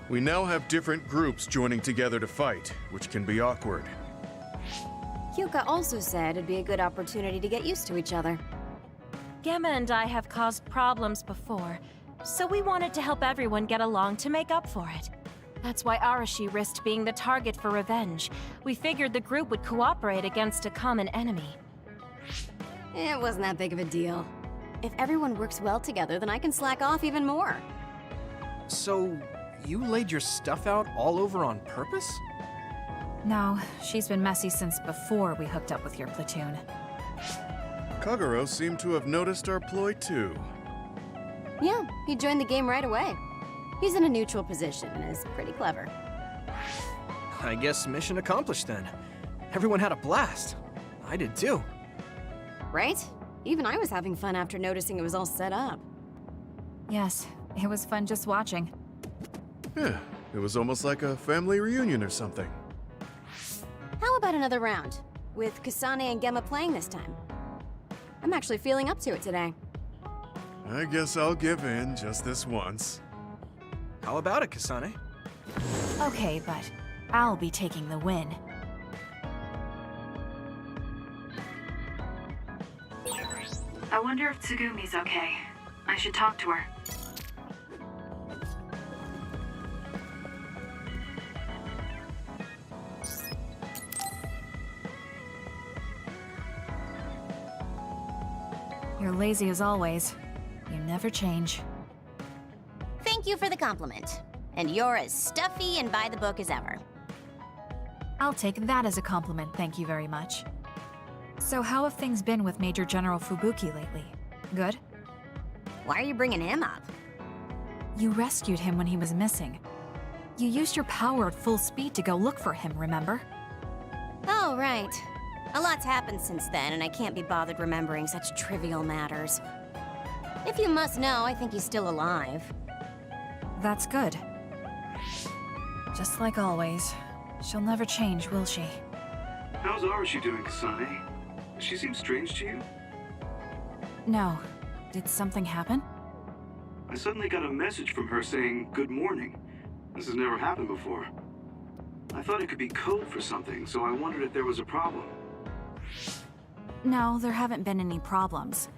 We now have different groups joining together to fight, which can be awkward. Kyoka also said it'd be a good opportunity to get used to each other. Gemma and I have caused problems before, so we wanted to help everyone get along to make up for it. That's why Arashi risked being the target for revenge. We figured the group would cooperate against a common enemy. It wasn't that big of a deal. If everyone works well together, then I can slack off even more. So, you laid your stuff out all over on purpose? No, she's been messy since before we hooked up with your platoon. Kagero seemed to have noticed our ploy too. Yeah, he joined the game right away. He's in a neutral position and is pretty clever. I guess mission accomplished then. Everyone had a blast. I did too. Right? Even I was having fun after noticing it was all set up. Yes, it was fun just watching. Yeah, it was almost like a family reunion or something. How about another round? With Kasane and Gemma playing this time. I'm actually feeling up to it today. I guess I'll give in just this once. How about it, Kasane? Okay, but I'll be taking the win. I wonder if Tsugumi's okay. I should talk to her. You're lazy as always. You never change. Thank you for the compliment. And you're as stuffy and by the book as ever. I'll take that as a compliment, thank you very much. So how have things been with Major General Fubuki lately? Good? Why are you bringing him up? You rescued him when he was missing. You used your power at full speed to go look for him, remember? Oh, right. A lot's happened since then, and I can't be bothered remembering such trivial matters. If you must know, I think he's still alive. That's good. Just like always. She'll never change, will she? How's Arashi doing, Kasane? Does she seem strange to you? No. Did something happen? I suddenly got a message from her saying, "Good morning." This has never happened before. I thought it could be code for something, so I wondered if there was a problem. No, there haven't been any problems.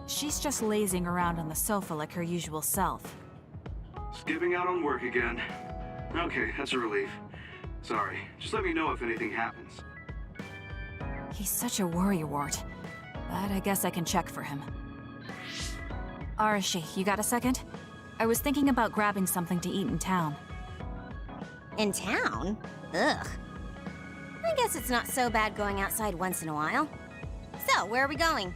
She's just lazing around on the sofa like her usual self. Skipping out on work again. Okay, that's a relief. Sorry, just let me know if anything happens. He's such a worrywart, but I guess I can check for him. Arashi, you got a second? I was thinking about grabbing something to eat in town. In town? Ugh. I guess it's not so bad going outside once in a while. So, where are we going?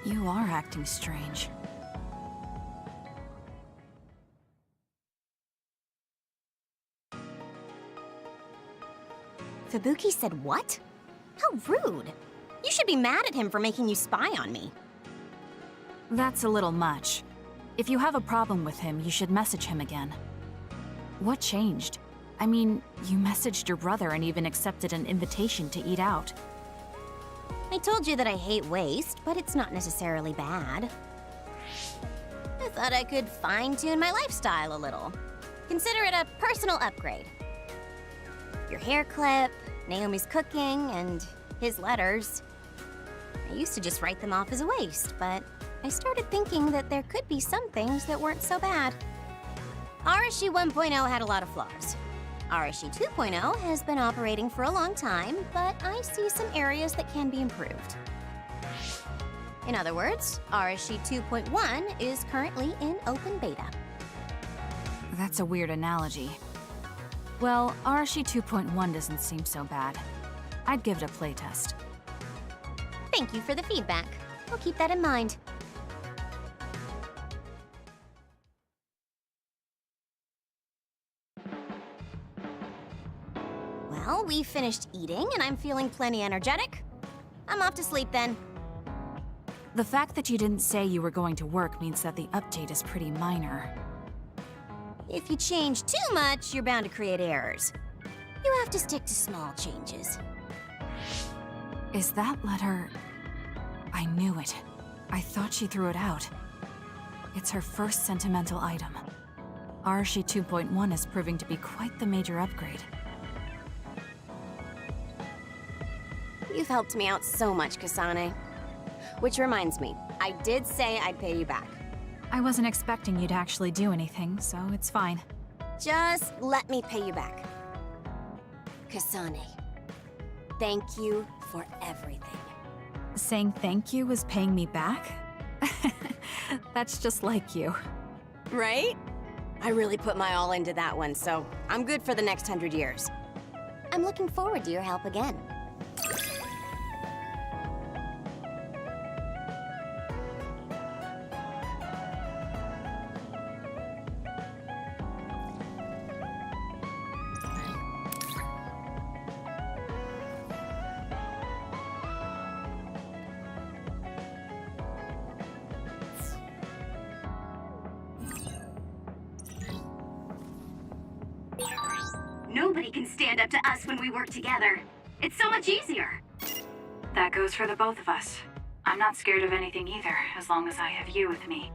You are acting strange. Fubuki said what? How rude. You should be mad at him for making you spy on me. That's a little much. If you have a problem with him, you should message him again. What changed? I mean, you messaged your brother and even accepted an invitation to eat out. I told you that I hate waste, but it's not necessarily bad. I thought I could fine-tune my lifestyle a little. Consider it a personal upgrade. Your hair clip, Naomi's cooking, and his letters. I used to just write them off as a waste, but I started thinking that there could be some things that weren't so bad. Arashi 1.0 had a lot of flaws. Arashi 2.0 has been operating for a long time, but I see some areas that can be improved. In other words, Arashi 2.1 is currently in open beta. That's a weird analogy. Well, Arashi 2.1 doesn't seem so bad. I'd give it a playtest. Thank you for the feedback. I'll keep that in mind. Well, we finished eating and I'm feeling plenty energetic. I'm off to sleep then. The fact that you didn't say you were going to work means that the update is pretty minor. If you change too much, you're bound to create errors. You have to stick to small changes. Is that letter... I knew it. I thought she threw it out. It's her first sentimental item. Arashi 2.1 is proving to be quite the major upgrade. You've helped me out so much, Kasane. Which reminds me, I did say I'd pay you back. I wasn't expecting you to actually do anything, so it's fine. Just let me pay you back. Kasane, thank you for everything. Saying thank you was paying me back? That's just like you. Right? I really put my all into that one, so I'm good for the next 100 years. I'm looking forward to your help again. Nobody can stand up to us when we work together. It's so much easier. That goes for the both of us. I'm not scared of anything either, as long as I have you with me.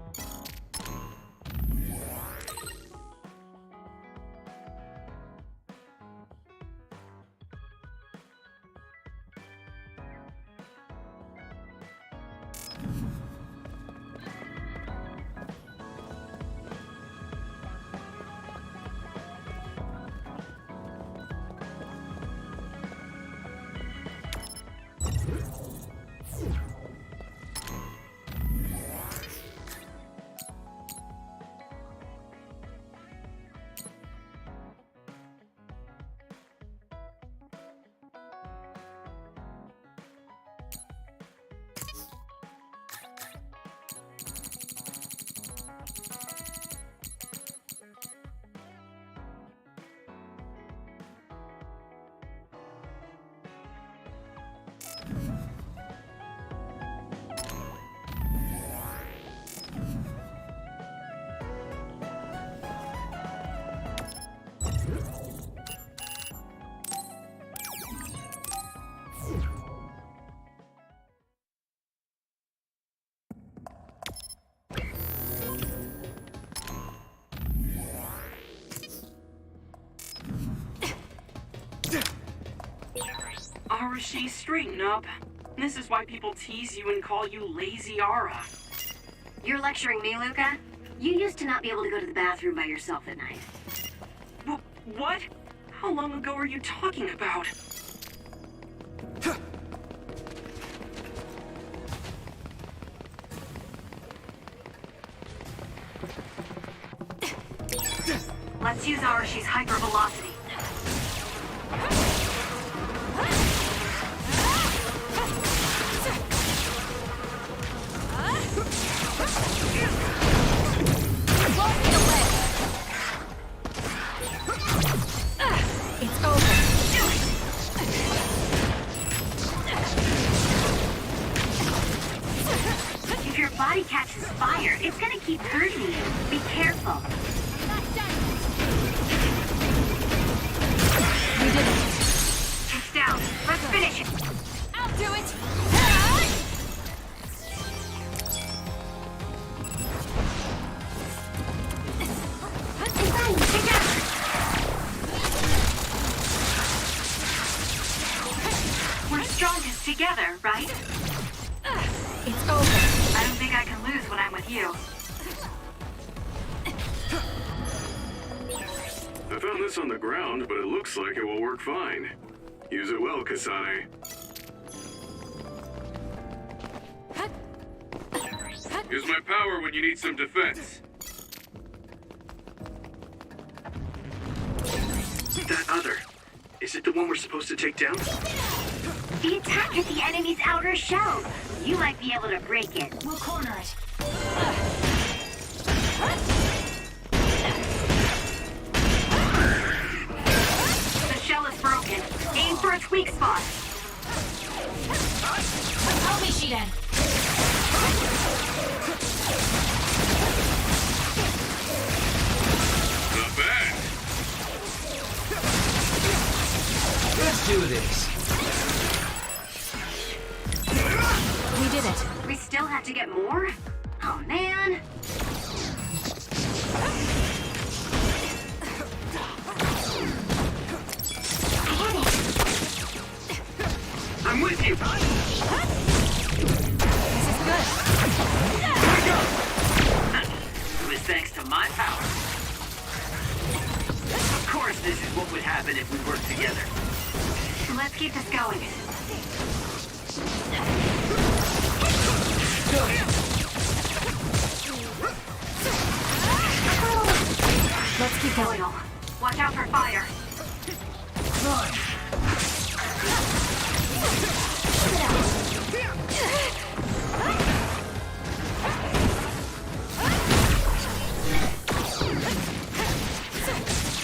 Arashi, straighten up. This is why people tease you and call you Lazy Ara. You're lecturing me, Luca? You used to not be able to go to the bathroom by yourself at night. What? How long ago are you talking about? Let's use Arashi's hypervelocity. It's over. If your body catches fire, it's gonna keep hurting you. Be careful. We did it. It's down. Let's finish it. I'll do it. We're strongest together, right? It's over. I don't think I can lose when I'm with you. I found this on the ground, but it looks like it will work fine. Use it well, Kasane. Use my power when you need some defense. That other. Is it the one we're supposed to take down? The attack hit the enemy's outer shell. You might be able to break it. We'll corner it. The shell is broken. Aim for its weak spot. Help me, Shiden. Not bad. Let's do this. We did it. We still have to get more? Oh, man. I'm with you. This is good. It was thanks to my power. Of course, this is what would happen if we worked together. Let's keep this going. Let's keep going. Watch out for fire.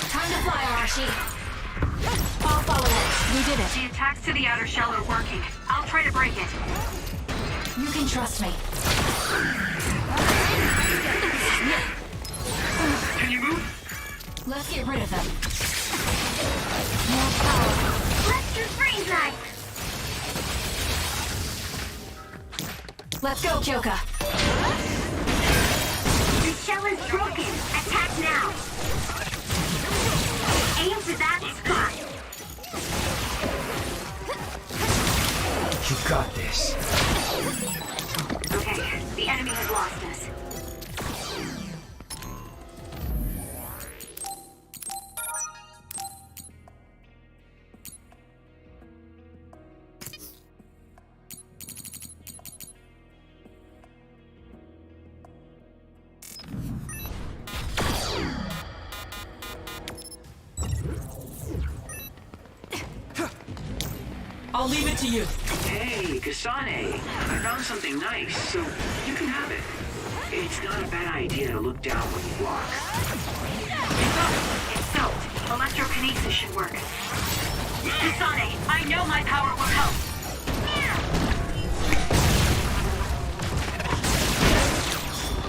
Time to fly, Arashi. I'll follow it. We did it. The attacks to the outer shell are working. I'll try to break it. You can trust me. Can you move? Let's get rid of them. More power. Let's do freeze knife. Let's go, Kyoka. The shell is broken. Attack now. Aim for that spot. You got this. Okay, the enemy has lost us. I'll leave it to you. Hey, Kasane. I found something nice, so you can have it. It's not a bad idea to look down when you walk. It's soaked. Electrokinesis should work. Kasane, I know my power will help.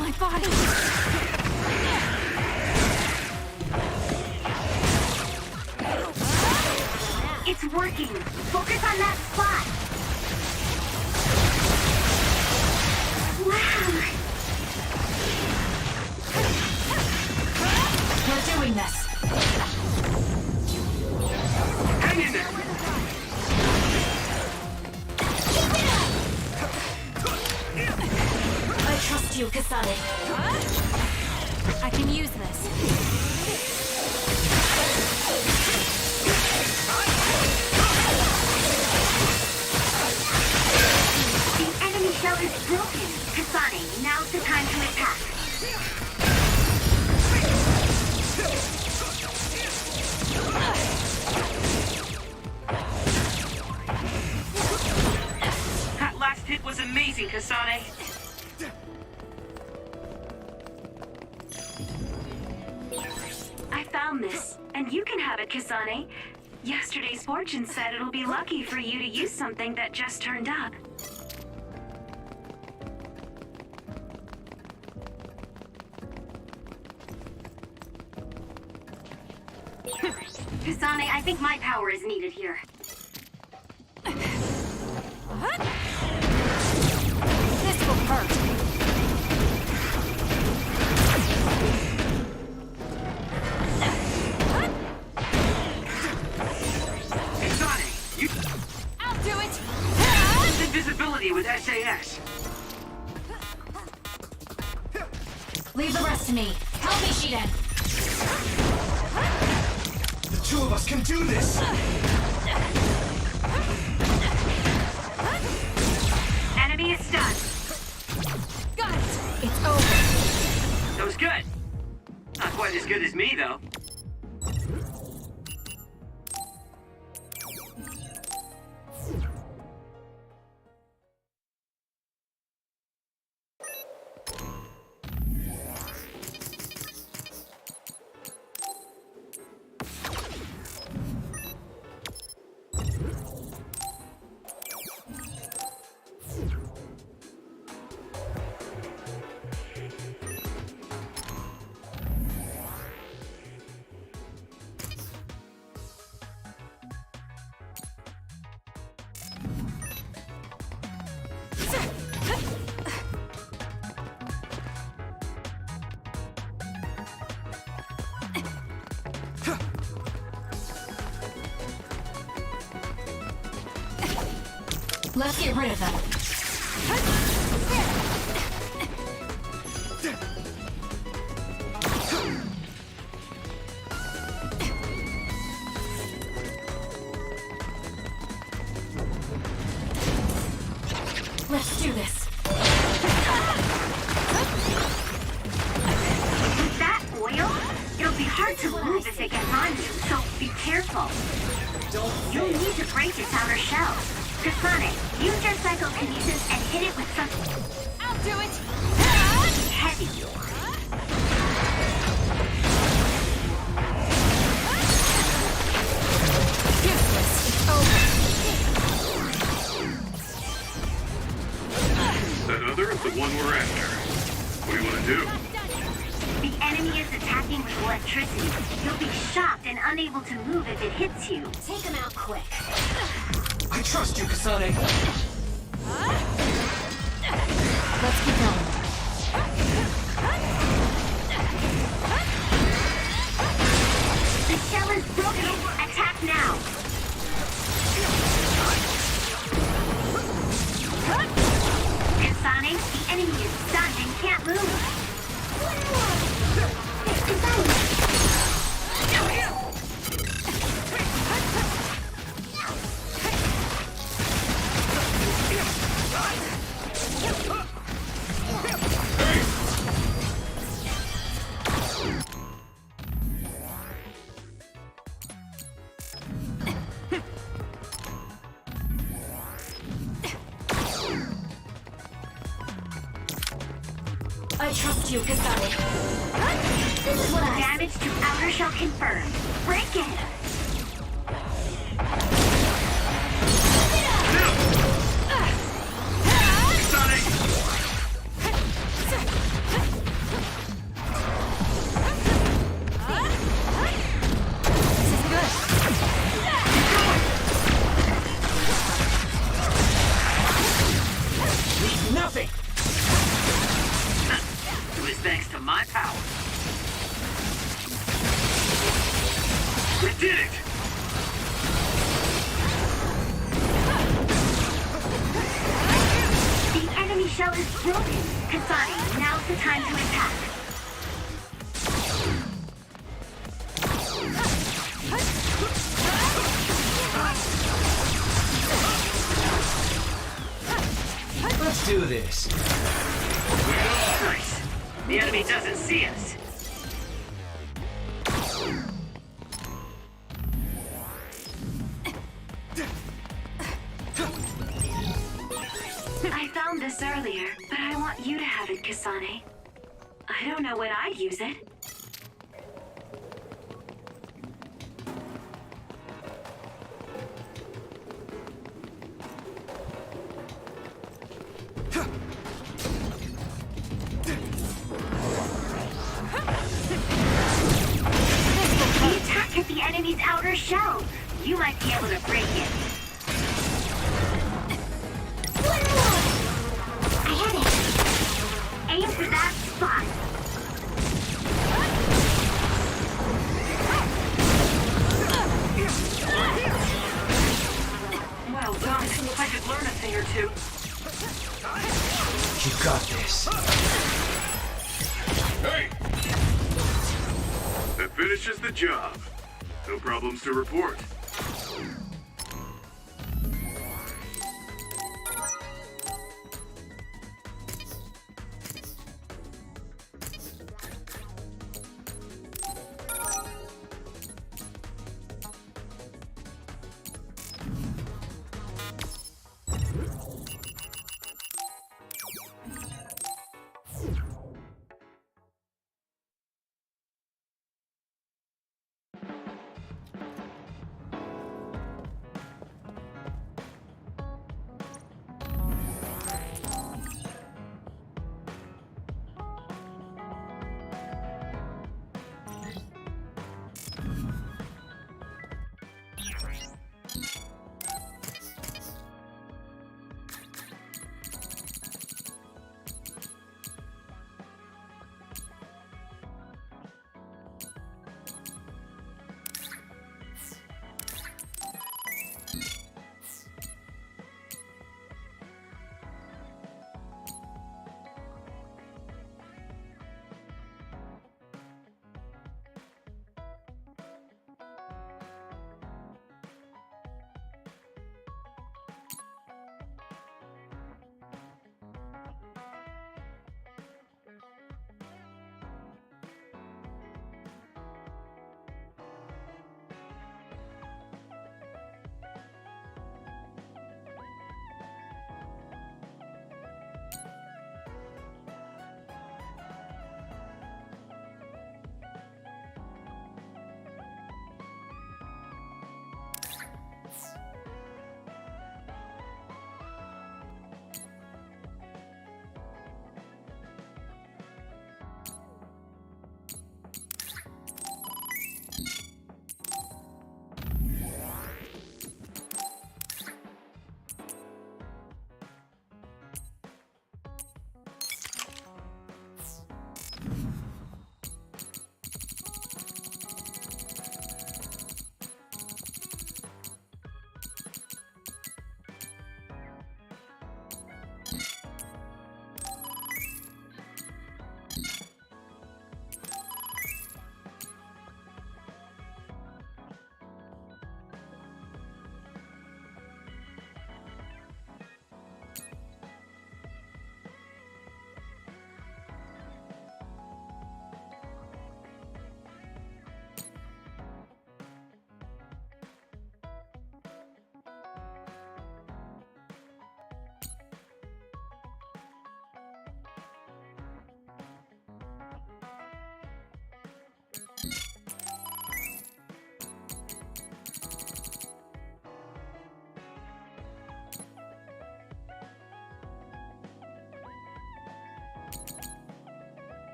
My body. working! Focus on that spot! Wow! We're doing this. Hang in there! I trust you, Kasane. I can use this. The enemy shell is broken! Kasane, now's the time to attack. That last hit was amazing, Kasane. I found this, and you can have it, Kasane. Yesterday's fortune said it'll be lucky for you to use something that just turned up. Kasane, I think my power is needed here. This will hurt. Kasane, you... I'll do it! Invisibility with SAS. Leave the rest to me. Help me, Shiden. The two of us can do this! Enemy is stunned. Got it! It's over. That was good. Not quite as good as me, though. Let's get rid of them. Let's do this. With that oil, it'll be hard to move if it gets on you, so be careful. You'll need to break its outer shell. Kasane, use your psychokinesis and hit it with something. I'll do it! Heavy. Useless. It's over. That other is the one we're after. What do you want to do? The enemy is attacking with electricity. You'll be shocked and unable to move if it hits you. Take them out quick. I trust you, Kasane. Let's keep going. The shell is broken. Attack now. Kasane, the enemy is stunned and can't move. I trust you, Kasane. This is what I... Damage to outer shell confirmed. Break it. We did it! The enemy shell is broken. Kasane, now's the time to attack. Let's do this. Nice. The enemy doesn't see us. I found this earlier, but I want you to have it, Kasane. I don't know when I'd use it. The attack hit the enemy's outer shell. You might be able to break it. I hit it. Aim for that spot. Well done. I could learn a thing or two. You got this. Hey! That finishes the job. No problems to report.